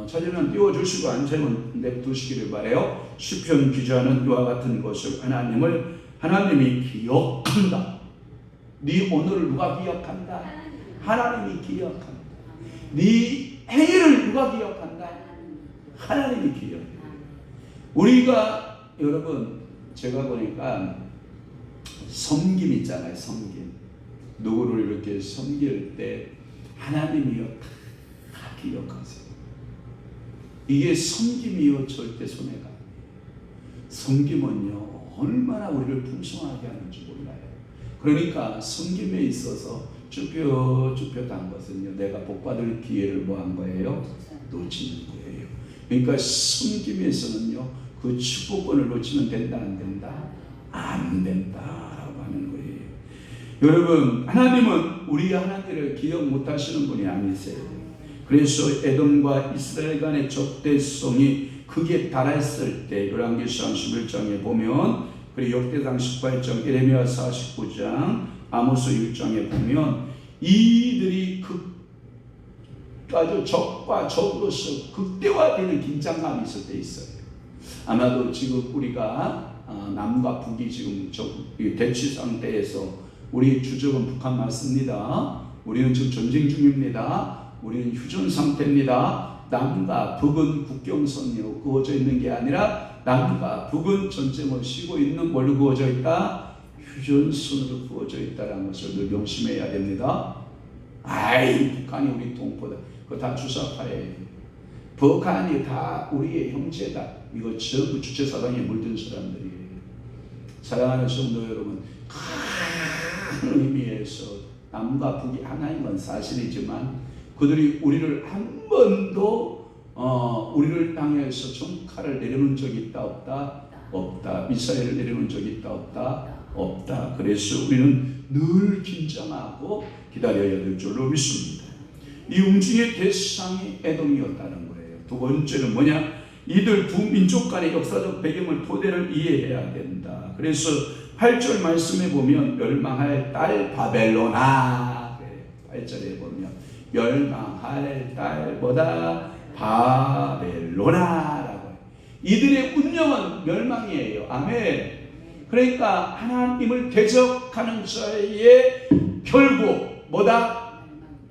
찾으면 띄워주시고 안 찾으면 냅두시기를 바래요. 시편 기자는 이와 같은 것을 하나님이 기억한다. 네 오늘을 누가 기억한다? 하나님이 기억한다. 네 행위를 누가 기억한다? 하나님이 기억해. 우리가 여러분 제가 보니까 섬김 있잖아요. 섬김. 누구를 이렇게 섬길 때 하나님이요 다 기억하세요. 이게 섬김이요 절대 손해가. 섬김은요 얼마나 우리를 풍성하게 하는지 몰라요. 그러니까 섬김에 있어서 쭈뼛단 것은요 내가 복받을 기회를 뭐 한 거예요? 놓치는 거예요. 그러니까 섬김에서는요 그 축복권을 놓치면 된다 안 된다? 안 된다라고 하는 거예요. 여러분 하나님은 우리 하나님을 기억 못하시는 분이 아니세요. 그래서 에돔과 이스라엘 간의 적대성이 극에 달했을 때 열왕기상 11장에 보면 그리고 역대상 18장 에레미야 49장 아모스 1장에 보면 이들이 아주 적과 적으로서 극대화되는 긴장감이 있을 때 있어요. 아마도 지금 우리가 남과 북이 지금 대치 상태에서 우리 주적은 북한 맞습니다. 우리는 지금 전쟁 중입니다. 우리는 휴전 상태입니다. 남과 북은 국경선으로 그어져 있는 게 아니라 남과 북은 전쟁을 쉬고 있는 뭘로 그어져 있다? 휴전선으로 그어져 있다는 것을 늘 명심해야 됩니다. 아이 북한이 우리 동포다. 그거 다 주사파예요. 북한이 다 우리의 형제다. 이거 전부 주체사상에 물든 사람들이에요. 사랑하는 성도 여러분, 큰 의미에서 남과 북이 하나인 건 사실이지만 그들이 우리를 한 번도 우리를 향해서 정칼을 내려놓은 적이 있다 없다? 없다. 미사일을 내려놓은 적이 있다 없다? 없다. 그래서 우리는 늘 긴장하고 기다려야 될 줄로 믿습니다. 이 움직임의 대상이 에돔이었다는 거예요. 두 번째는 뭐냐? 이들 두 민족 간의 역사적 배경을 토대를 이해해야 된다. 그래서 8절 말씀에 보면 멸망할 딸 바벨로나 8절에 보면 멸망할 딸 뭐다? 바벨로나라고 해요. 이들의 운명은 멸망이에요. 아멘. 그러니까 하나님을 대적하는 자의 결국 뭐다?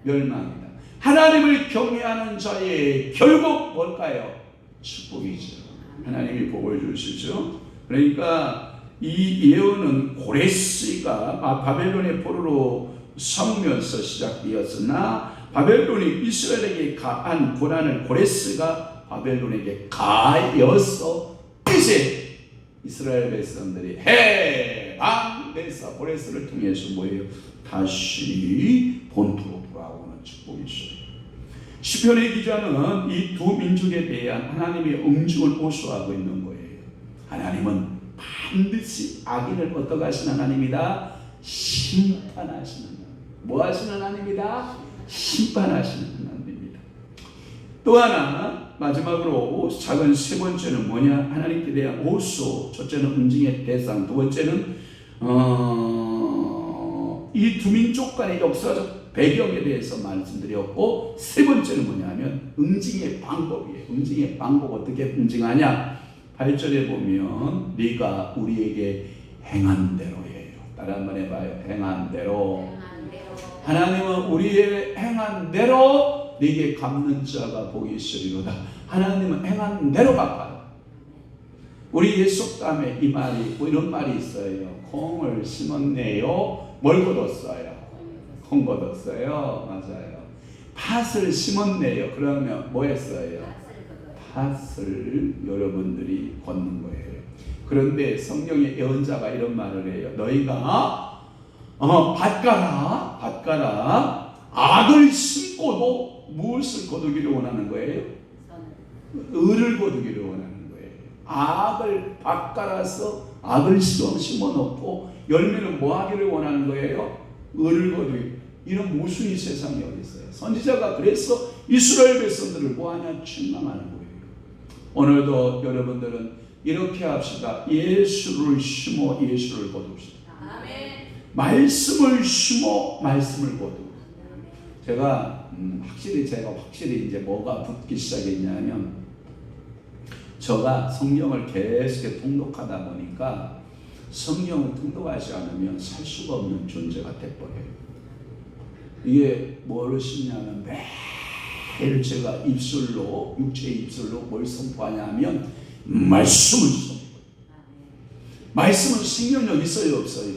멸망이다. 하나님을 경외하는 자의 결국 뭘까요? 축복이죠. 하나님이 복을 주시죠. 그러니까 이 예언은 고레스가 바벨론의 포로로 삼으면서 시작되었으나 바벨론이 이스라엘에게 가한 고난을 고레스가 바벨론에게 가해서 이제 이스라엘 백성들이 해방돼서 고레스를 통해서 뭐예요? 다시 본토로 돌아오는 축복이 있어요. 시편의 기자는 이 두 민족에 대한 하나님의 응징을 호소하고 있는 거예요. 하나님은 반드시 악인을 어떻게 하시는 하나님이다? 심판하시는 하나님. 뭐 하시는 하나님이다? 심판하시는 하나님입니다. 또 하나 마지막으로 작은 세 번째는 뭐냐? 하나님께 대한 호소. 첫째는 응징의 대상. 두 번째는 이 두 민족 간의 역사적 배경에 대해서 말씀드렸고 세 번째는 뭐냐면 응징의 방법이에요. 응징의 방법 어떻게 응징하냐? 8절에 보면 네가 우리에게 행한 대로예요. 따라 한번 해봐요. 행한 대로. 하나님은 우리의 행한 대로 네게 갚는 자가 복이 있으리로다. 하나님은 행한 대로 갚아요. 우리 예속담에 이 말이 이런 말이 있어요. 콩을 심었네요. 뭘 거뒀어요? 콩 거뒀어요. 맞아요. 팥을 심었네요. 그러면 뭐 했어요? 팥을 여러분들이 걷는 거예요. 그런데 성경의 예언자가 이런 말을 해요. 너희가 밭가라 악을 심고도 무엇을 거두기를 원하는 거예요? 을을 거두기를 원하는 거예요. 악을 밭갈아서 악을 심어놓고 열매는 뭐 하기를 원하는 거예요? 을을 거두기. 이런 모순이 세상에 어디 있어요? 선지자가 그래서 이스라엘 백성들을 뭐하냐? 책망하는 거예요. 오늘도 여러분들은 이렇게 합시다. 예수를 심어 예수를 거둡시다. 아멘. 말씀을 심어 말씀을 거두고. 제가 확실히 이제 뭐가 붙기 시작했냐면, 제가 성경을 계속 통독하다 보니까 성경을 통독하지 않으면 살 수가 없는 존재가 돼버려요. 이게 뭐를 심냐면 매일 제가 입술로, 육체의 입술로 뭘 선포하냐면 말씀을 선포해요. 말씀은 생명력 있어요, 없어요?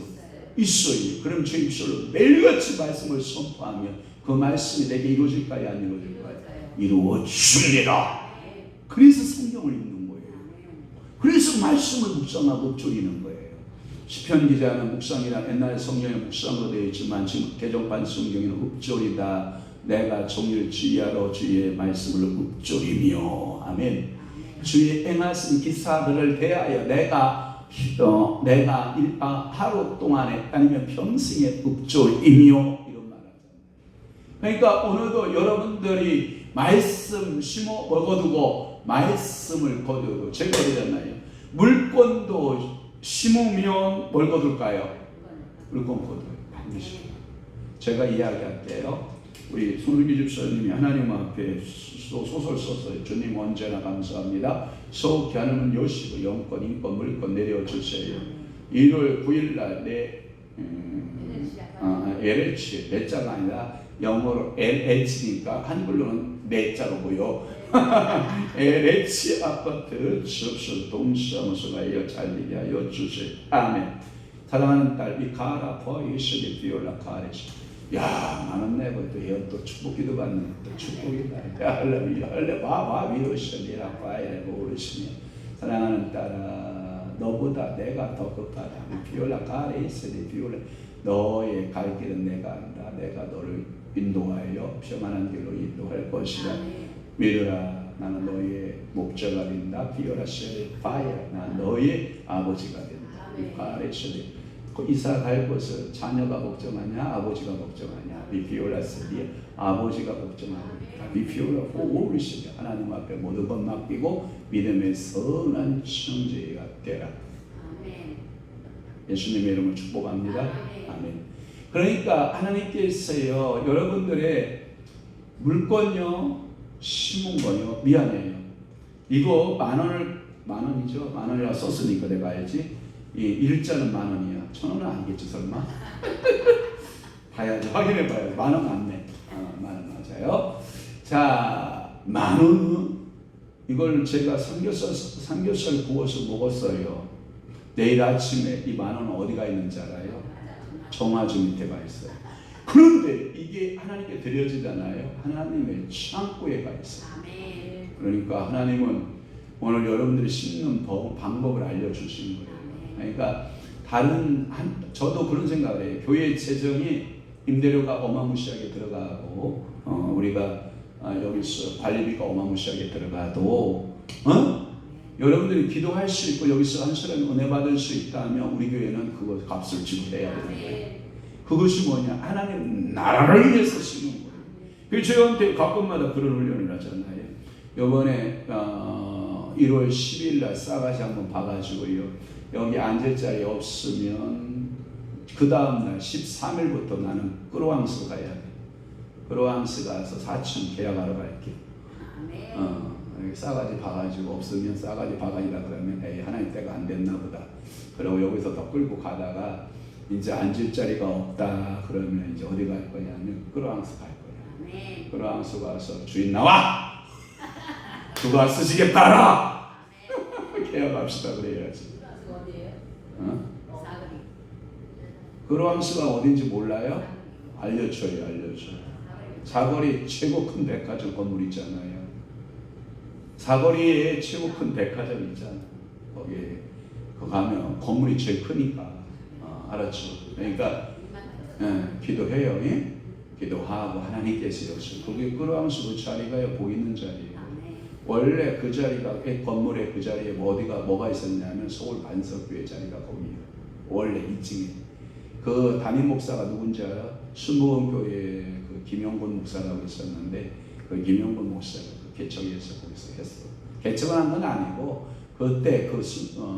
있어요. 그럼 제 입술로 매일같이 말씀을 선포하면 그 말씀이 내게 이루어질까요, 안 이루어질까요? 이루어집니다. 그래서 성경을 읽는 거예요. 그래서 말씀을 묵상하고 읊조리는 거예요. 시편 기자는 묵상이라 옛날 성경에 묵상으로 되어 있지만 지금 개정판 성경에는 읊조리다. 내가 종일 주의하러 주의 말씀을 읊조리며. 아멘. 주의 행하신 기사들을 대하여 내가 하루 동안에 아니면 평생에 읊조리며. 이런 말 하잖아요. 그러니까 오늘도 여러분들이 말씀 심어 먹어두고 말씀을 거두고, 제가 그러잖아요. 물건도 심으면 뭘 거둘까요? 물건 거둬요. 반드시. 제가 이야기할게요. 우리 손흥기 집사님이 하나님 앞에 소설 썼어요. 주님 언제나 감사합니다. 서욱히 하나님은 요시고 영권, 인권, 물권 내려주세요. 1월 9일날 LH, 내자가 아니라 영어로 LH니까 한글로는 내자로고요. LH 아파트 접수 동사무소가 잘되게 하여 주세요. 아멘. 사랑하는 딸 미카라 보이시리 비올라 카레시. 야, 나는 내부터 또 축복기도 받는 또 축복이다. 할렐루야, 바바 미오시리라 파이레 모르시며. 사랑하는 딸아, 너보다 내가 더 급하다. 비올라 카레시리 비올라. 너의 갈 길은 내가 안다. 내가 너를 인도하여 평안한 길로 인도할 것이다. 믿으라, 나는 너의 목자가 된다. 비오라 셀 파이어, 난 너의 아버지가 된다. 가레셀. 이사 갈 것을 자녀가 걱정하냐, 아버지가 걱정하냐? 비오라 셀이 아버지가 걱정하고 있다. 비오라 오르시며 하나님 앞에 모든 것 맡기고 믿음의 선한 청지가 되라. 예수님의 이름을 축복합니다. 아멘. 그러니까 하나님께서요, 여러분들의 물건요, 심은 거요, 미안해요. 이거 만 원이죠? 만 원이라고 썼으니까 내가 알지? 이 일자는 만 원이야. 1,000원은 아니겠지 설마? 봐야지, 확인해 봐야지. 만 원 맞네. 만 원 맞아요. 자, 만 원은 이걸 제가 삼겹살 구워서 먹었어요. 내일 아침에 이 만 원은 어디가 있는지 알아요? 정화주 밑에 가 있어요. 그런데 이게 하나님께 드려지잖아요. 하나님의 창고에 가 있어요. 그러니까 하나님은 오늘 여러분들이 심는 방법을 알려주시는 거예요. 그러니까 저도 그런 생각을 해요. 교회 재정이 임대료가 어마무시하게 들어가고 우리가 여기서 관리비가 어마무시하게 들어가도 여러분들이 기도할 수 있고 여기서 한 사람이 은혜 받을 수 있다면 우리 교회는 그거 값을 지불해야 되는 거예요. 그것이 뭐냐? 하나님 나라를 위해서 쓰는 거예요. 그래서 저희한테 가끔마다 그런 훈련을 하잖아요. 이번에 1월 10일 날 싸가지 한번 봐가지고요. 여기 앉을 자리 없으면 그 다음날 13일부터 나는 크로앙스 가야 돼. 크로앙스 가서 4층 계약하러 갈게. 싸가지 봐가지고 없으면 싸가지 봐가지라 그러면 에이, 하나님 때가 안 됐나 보다. 그리고 여기서 더 끌고 가다가 이제 앉을 자리가 없다 그러면 이제 어디 갈 거냐면 크로앙스 갈 거야. 크로앙스 가서 주인 나와! 누가 쓰시겠다라! 빼앗갑시다 그래야지. 어디예요? 어? 사거리. 그로암스가 어딘지 몰라요? 알려줘요. 사거리 최고 큰 백화점 건물 있잖아요. 사거리에 최고 큰 백화점 있잖아. 거기에 그 가면 건물이 제일 크니까 알았죠? 그러니까 기도해요. 예? 기도하고 하나님께서 역시 거기 끌어안수 그 자리가 보이는 자리예요. 원래 그 자리가 건물의 그 자리에 뭐가 있었냐면 서울 반석교회 자리가 거기예요. 원래 2층에 그 담임 목사가 누군지 알아? 순복음교회 그 김영곤 목사라고 있었는데 그 김영곤 목사가 그 개척에서 거기서 했어. 개척을 한 건 아니고 그때 그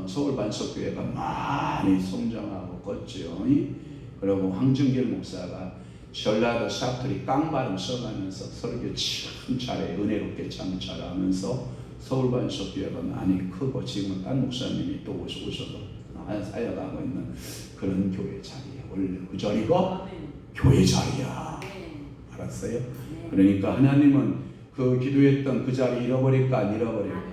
서울 반석교회가 많이 성장하고 컸죠. 그리고 황준길 목사가 전라도 사투리 깡발음 써가면서 설교 참 잘해. 은혜롭게 참 잘하면서 서울 반석교회가 많이 크고 지금은 딴 목사님이 또 오셔서 살려가고 있는 그런 교회 자리에 원래 그 자리가 교회 자리야. 알았어요? 그러니까 하나님은 그 기도했던 그 자리 잃어버릴까 안 잃어버릴까?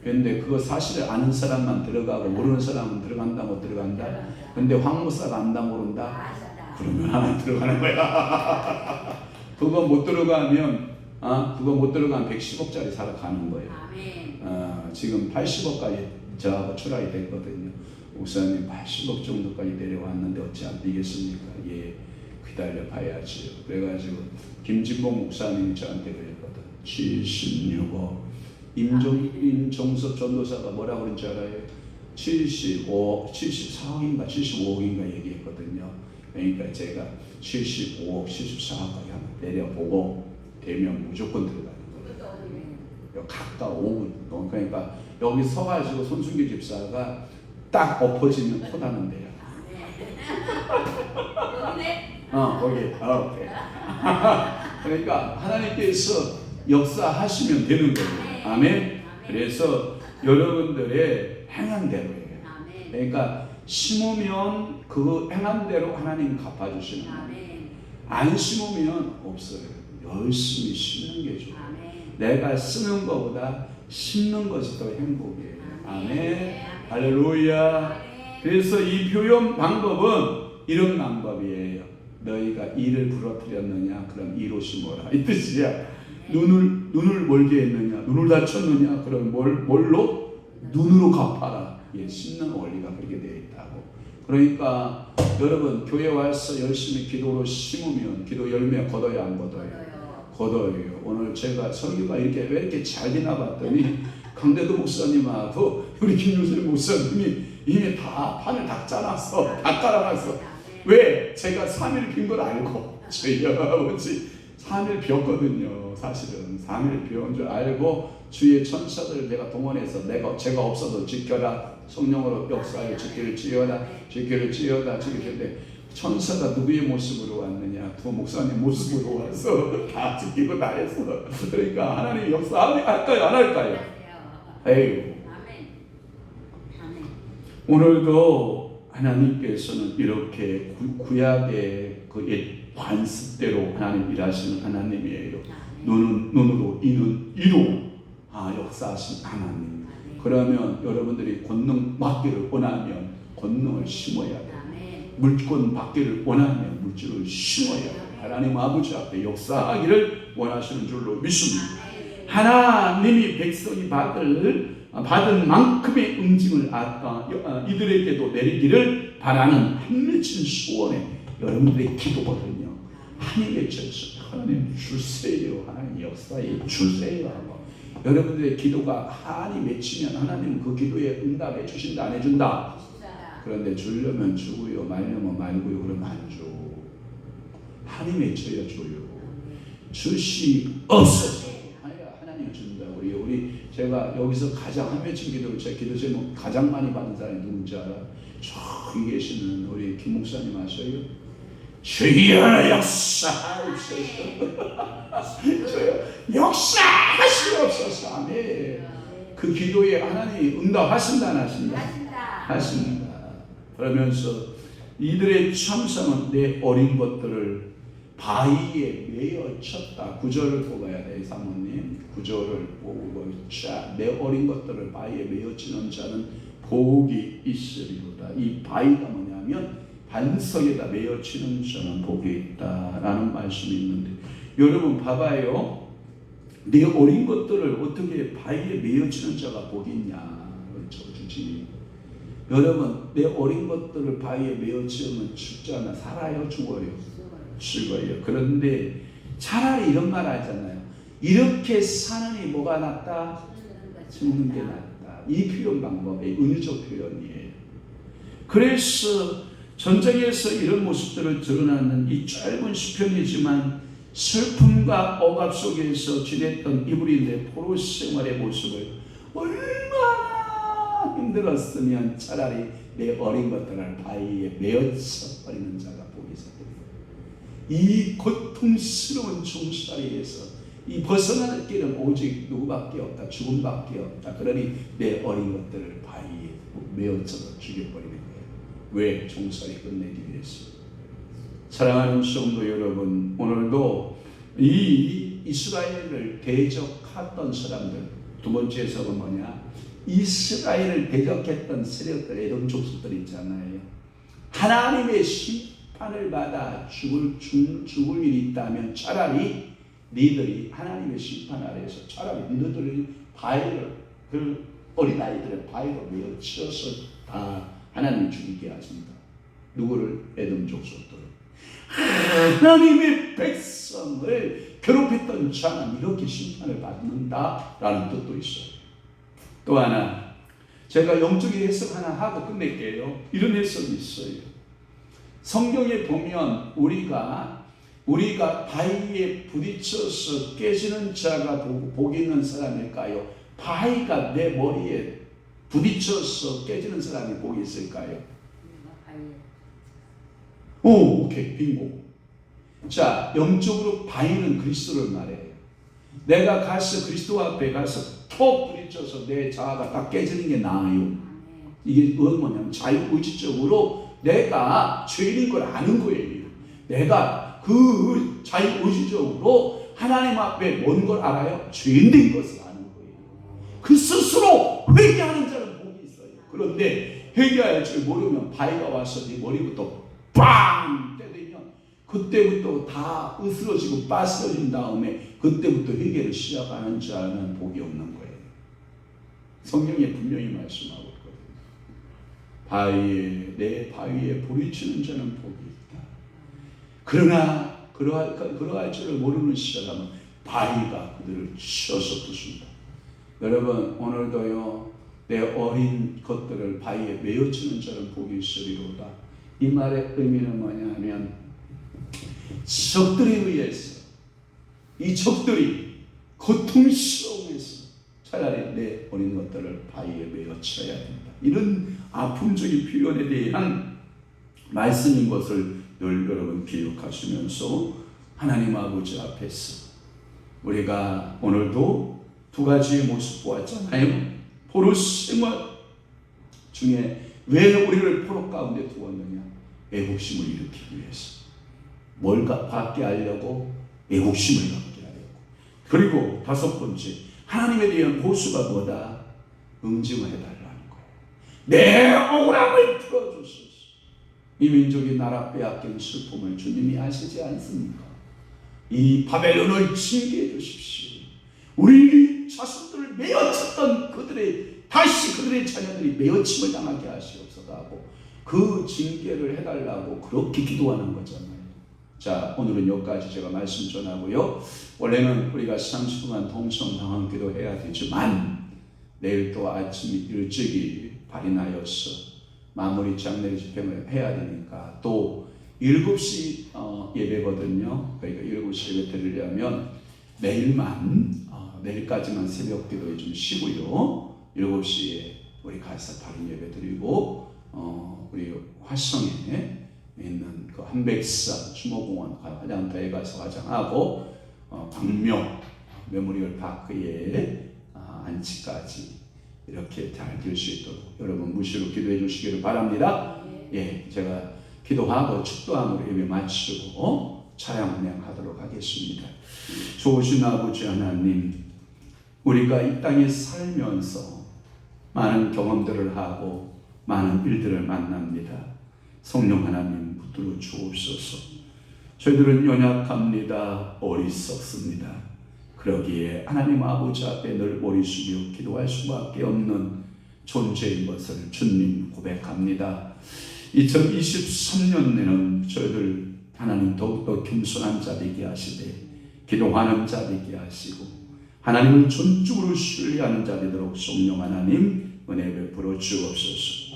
그런데 그거 사실을 아는 사람만 들어가고 모르는 사람은 들어간다 못 들어간다. 근데 황 목사가 안다 모른다. 그러면 하나 들어가는 거야. 그거 못 들어가면 110억짜리 사러 가는 거예요. 지금 80억까지 저하고 추락이 됐거든요. 목사님 80억 정도까지 내려왔는데 어찌 안 되겠습니까? 예, 기다려 봐야지요. 그래가지고 김진봉 목사님이 저한테 그랬거든. 76억. 임종섭 전도사가 뭐라고 그런지 알아요? 74억인가 75억인가 얘기했거든요. 그러니까 제가 75억, 74억까지 한번 내려보고 되면 무조건 들어가는 거예요. 가까워 5분. 그러니까 여기 서가지고 손순기 집사가 딱 엎어지면 포다는 데요. 거기. 그러니까 하나님께서 역사하시면 되는 거예요. 아멘. 그래서 여러분들의 행한 대로예요. 그러니까 심으면 그 행한 대로 하나님 갚아주시는 거예요. 안 심으면 없어요. 열심히 심는 게 좋아요. 내가 쓰는 것보다 심는 것이 더 행복이에요. 아멘. 할렐루야. 그래서 이 표현 방법은 이런 방법이에요. 너희가 이를 부러뜨렸느냐? 그럼 이로 심어라. 이 뜻이야. 눈을 멀게 했느냐? 눈을 다쳤느냐? 그럼 뭘로? 눈으로 갚아라. 예, 심는 원리가 그렇게 되어 있다고. 그러니까 여러분 교회 와서 열심히 기도로 심으면 기도 열매 거둬야 안 거둬요? 거둬요. 오늘 제가 설교가 왜 이렇게 잘 되나 봤더니 강대도 목사님하고 우리 김유슬 목사님이 이미 다 판을 다 짜놨어. 다 깔아놨어. 왜? 제가 3일 빈 걸 알고 저희 아버지 3일 비었거든요. 사실은 3일 비운 줄 알고 주의 천사들을 내가 동원해서 제가 없어도 지켜라. 성령으로 역사하여 지키를 찌어다. 지키는데 천사가 누구의 모습으로 왔느냐? 두 목사님 모습으로 와서 다 지키고 다 했어. 그러니까 하나님 역사할까요? 안 할까요? 에이. 오늘도 하나님께서는 이렇게 구약의 그 옛 관습대로 하나님 일하시는 하나님이에요. 눈으로 이는 이로 역사하신 하나님. 그러면 여러분들이 권능 받기를 원하면 권능을 심어야 돼요. 물권 받기를 원하면 물질을 심어야 돼요. 하나님 아버지 앞에 역사하기를 원하시는 줄로 믿습니다. 하나님이 백성이 받은 만큼의 응징을 이들에게도 내리기를 바라는 한맺힌 소원에 여러분들의 기도거든요. 한이 맺혀서 하나님 주세요. 하나님 역사에 주세요 하고 여러분들의 기도가 한이 맺히면 하나님은 그 기도에 응답해 주신다 안 해준다? 그런데 주려면 주고요 말려면 말고요 그러면 안 줘. 한이 맺혀야 줘요. 주시옵소서. 하나님 준다. 우리 제가 여기서 가장 한 맺힌 기도를 제 기도 제목 가장 많이 받은 사람이 누군지 알아? 저기 계시는 우리 김 목사님 아셔요? 주여 역사하옵소서. 역사하시옵소서. 아멘. 그 기도에 하나님이 응답하신다 안 하신다? 하신다. 그러면서 이들의 참sam은 내 어린 것들을 바위에 매어 쳤다. 구절을 뽑아야 돼, 사모님. 구절을 보고 자, 내 어린 것들을 바위에 매어 치는 자는 복이 있으리로다. 이 바위가 뭐냐면 반석에다 매어 치는 자는 복이 있다라는 말씀이 있는데, 여러분 봐봐요. 내 어린 것들을 어떻게 바위에 매어 치는 자가 복이 있냐? 주님. 여러분, 내 어린 것들을 바위에 매어 치면 죽잖아. 살아요, 죽어요? 죽어요. 그런데 차라리 이런 말 하잖아요. 이렇게 사느니 뭐가 낫다? 죽는 게 낫다. 이 표현 방법이 은유적 표현이에요. 그래서 전쟁에서 이런 모습들을 드러나는 이 짧은 시편이지만 슬픔과 억압 속에서 지냈던 이브리인의 포로 생활의 모습을 얼마나 힘들었으면 차라리 내 어린 것들을 바위에 매어쳐 버리는 자가 복이 있었다. 이 고통스러운 종살이에서 이 벗어날 길은 오직 누구밖에 없다. 죽음밖에 없다. 그러니 내 어린 것들을 바위에 매어쳐서 죽여버리는 거예요. 왜? 종살이 끝내기 위해서. 사랑하는 성도 여러분, 오늘도 이 이스라엘을 대적했던 사람들, 두 번째 적은 뭐냐? 이스라엘을 대적했던 세력들, 에돔 족속들 있잖아요. 하나님의 심판을 받아 죽을 일이 있다면 차라리 니들이 하나님의 심판 아래에서 차라리 니들이 바위를, 그 어린아이들의 바위로 매어 치어서 다 하나님이 죽이게 하십니다. 누구를? 에돔 족속들을. 하나님의 백성을 괴롭혔던 자는 이렇게 심판을 받는다라는 뜻도 있어요. 또 하나, 제가 영적인 해석 하나 하고 끝낼게요. 이런 해석이 있어요. 성경에 보면 우리가 바위에 부딪혀서 깨지는 자가 복이 있는 사람일까요? 바위가 내 머리에 부딪혀서 깨지는 사람이 복이 있을까요? 오, 오케이, 빙고. 자, 영적으로 바위는 그리스도를 말해요. 내가 가서 그리스도 앞에 가서 톡 부딪혀서 내 자아가 다 깨지는 게 나아요. 이게 뭐냐면 자유의지적으로 내가 죄인인 걸 아는 거예요. 내가 그 자유의지적으로 하나님 앞에 뭔 걸 알아요? 죄인된 것을 아는 거예요. 그 스스로 회개하는 자는 복이 있어요. 그런데 회개할 줄 모르면 바위가 와서 네 머리부터 빵 때리면 그때부터 다 으스러지고 빠스러진 다음에 그때부터 회개를 시작하는 자는 복이 없는 거예요. 성경에 분명히 말씀하고 있거든요. 내 바위에 부딪히는 자는 복이 있다. 그러나 그러할 줄을 모르는 사람은 바위가 그들을 치어서 부순다. 여러분, 오늘도요, 내 어린 것들을 바위에 매어치는 자는 복이 있으리로다. 이 말의 의미는 뭐냐면 적들에 의해서, 이 적들이 고통스러움에서 차라리 내 어린 것들을 바위에 매어쳐야 된다. 이런 아픔적인 표현에 대한 말씀인 것을 늘 여러분 기억하시면서 하나님 아버지 앞에서 우리가 오늘도 두 가지의 모습 보았잖아요. 포로 생활 중에 왜 우리를 포로 가운데 두었느냐? 애국심을 일으키기 위해서. 뭘 갖게 하려고? 애국심을 갖게 하려고. 그리고 다섯 번째, 하나님에 대한 보수가 뭐다? 응징을 해달라는 거예요. 내 억울함을 풀어주소서. 이 민족이 나라 빼앗긴 슬픔을 주님이 아시지 않습니까? 이 바벨론을 징계해 주십시오. 우리 자손들을 매어쳤던 다시 그들의 자녀들이 매어침을 당하게 하시옵소서 하고 그 징계를 해달라고 그렇게 기도하는 거잖아요. 자, 오늘은 여기까지 제가 말씀 전하고요. 원래는 우리가 30분간 동성 방언 기도해야 되지만 내일 또 아침 일찍이 발인하여서 마무리 장례 집행을 해야 되니까 또 7시 예배거든요. 그러니까 7시 예배 드리려면 내일까지만 새벽 기도에 좀 쉬고요. 7시에 우리 가서 발인 예배 드리고 우리 화성에 있는 그 한백사 추모공원 화장터에 가서 화장하고 광명 메모리얼 파크에 안치까지 이렇게 잘 될 수 있도록 여러분 무시로 기도해 주시기를 바랍니다. 예, 제가 기도하고 축도함으로 예배 마치고 찬양하도록 하겠습니다. 좋으신 아버지 하나님, 우리가 이 땅에 살면서 많은 경험들을 하고 많은 일들을 만납니다. 성령 하나님 붙들어 주옵소서. 저희들은 연약합니다. 어리석습니다. 그러기에 하나님 아버지 앞에 늘 머리 숙여 기도할 수밖에 없는 존재인 것을 주님 고백합니다. 2023년에는 저희들 하나님 더욱더 겸손한 자 되게 하시되 기도하는 자 되게 하시고 하나님을 전적으로 신뢰하는 자 되도록 성령 하나님 은혜 베풀어 주옵소서.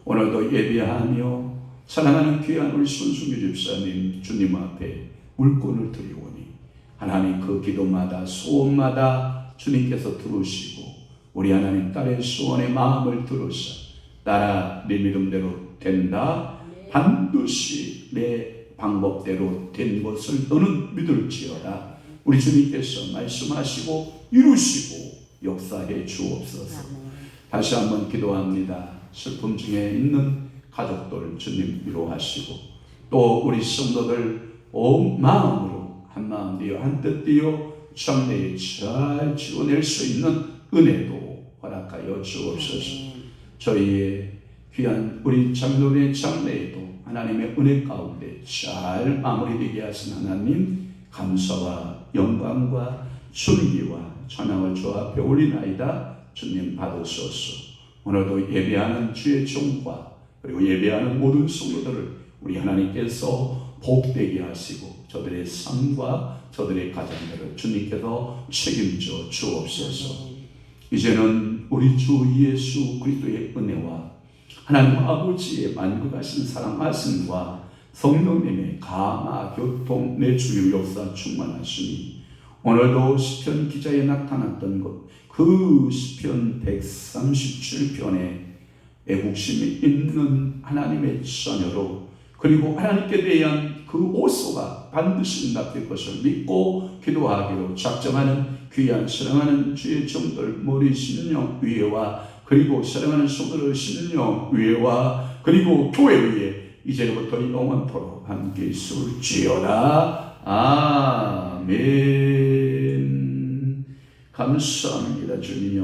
오늘도 예배하며 사랑하는 귀한 우리 손승규 집사님 주님 앞에 물건을 드리오니 하나님 그 기도마다 소원마다 주님께서 들으시고 우리 하나님 딸의 소원의 마음을 들으사 따라 네 믿음대로 된다. 반드시 내 방법대로 된 것을 너는 믿을지어다. 우리 주님께서 말씀하시고 이루시고 역사해 주옵소서. 다시 한번 기도합니다. 슬픔 중에 있는 가족들 주님 위로하시고 또 우리 성도들 온 마음으로 한 마음 되어 한 뜻 되어 장래에 잘 지원할 수 있는 은혜도 허락하여 주옵소서. 저희의 귀한 우리 장로의 장래에도 하나님의 은혜 가운데 잘 마무리되게 하신 하나님 감사와 영광과 존귀와 찬양을 주 앞에 올리나이다. 주님 받으소서. 오늘도 예배하는 주의 종과 그리고 예배하는 모든 성도들을 우리 하나님께서 복되게 하시고 저들의 삶과 저들의 가정들을 주님께서 책임져 주옵소서. 이제는 우리 주 예수 그리스도의 은혜와 하나님 아버지의 만국하신 사랑하심과 성령님의 감화 교통 내 주의 역사 충만하시니 오늘도 시편 기자에 나타났던 것 그 시편 137편에 애국심이 있는 하나님의 자녀로 그리고 하나님께 대한 그 오소가 반드시 응답될 것을 믿고 기도하기로 작정하는 귀한 사랑하는 주의 종들 머리 심령 위에와 그리고 사랑하는 성도들 심령 위에와 그리고 교회 위에 이제부터 영원토록 함께 있을지어다. 아멘. 감사합니다 주님.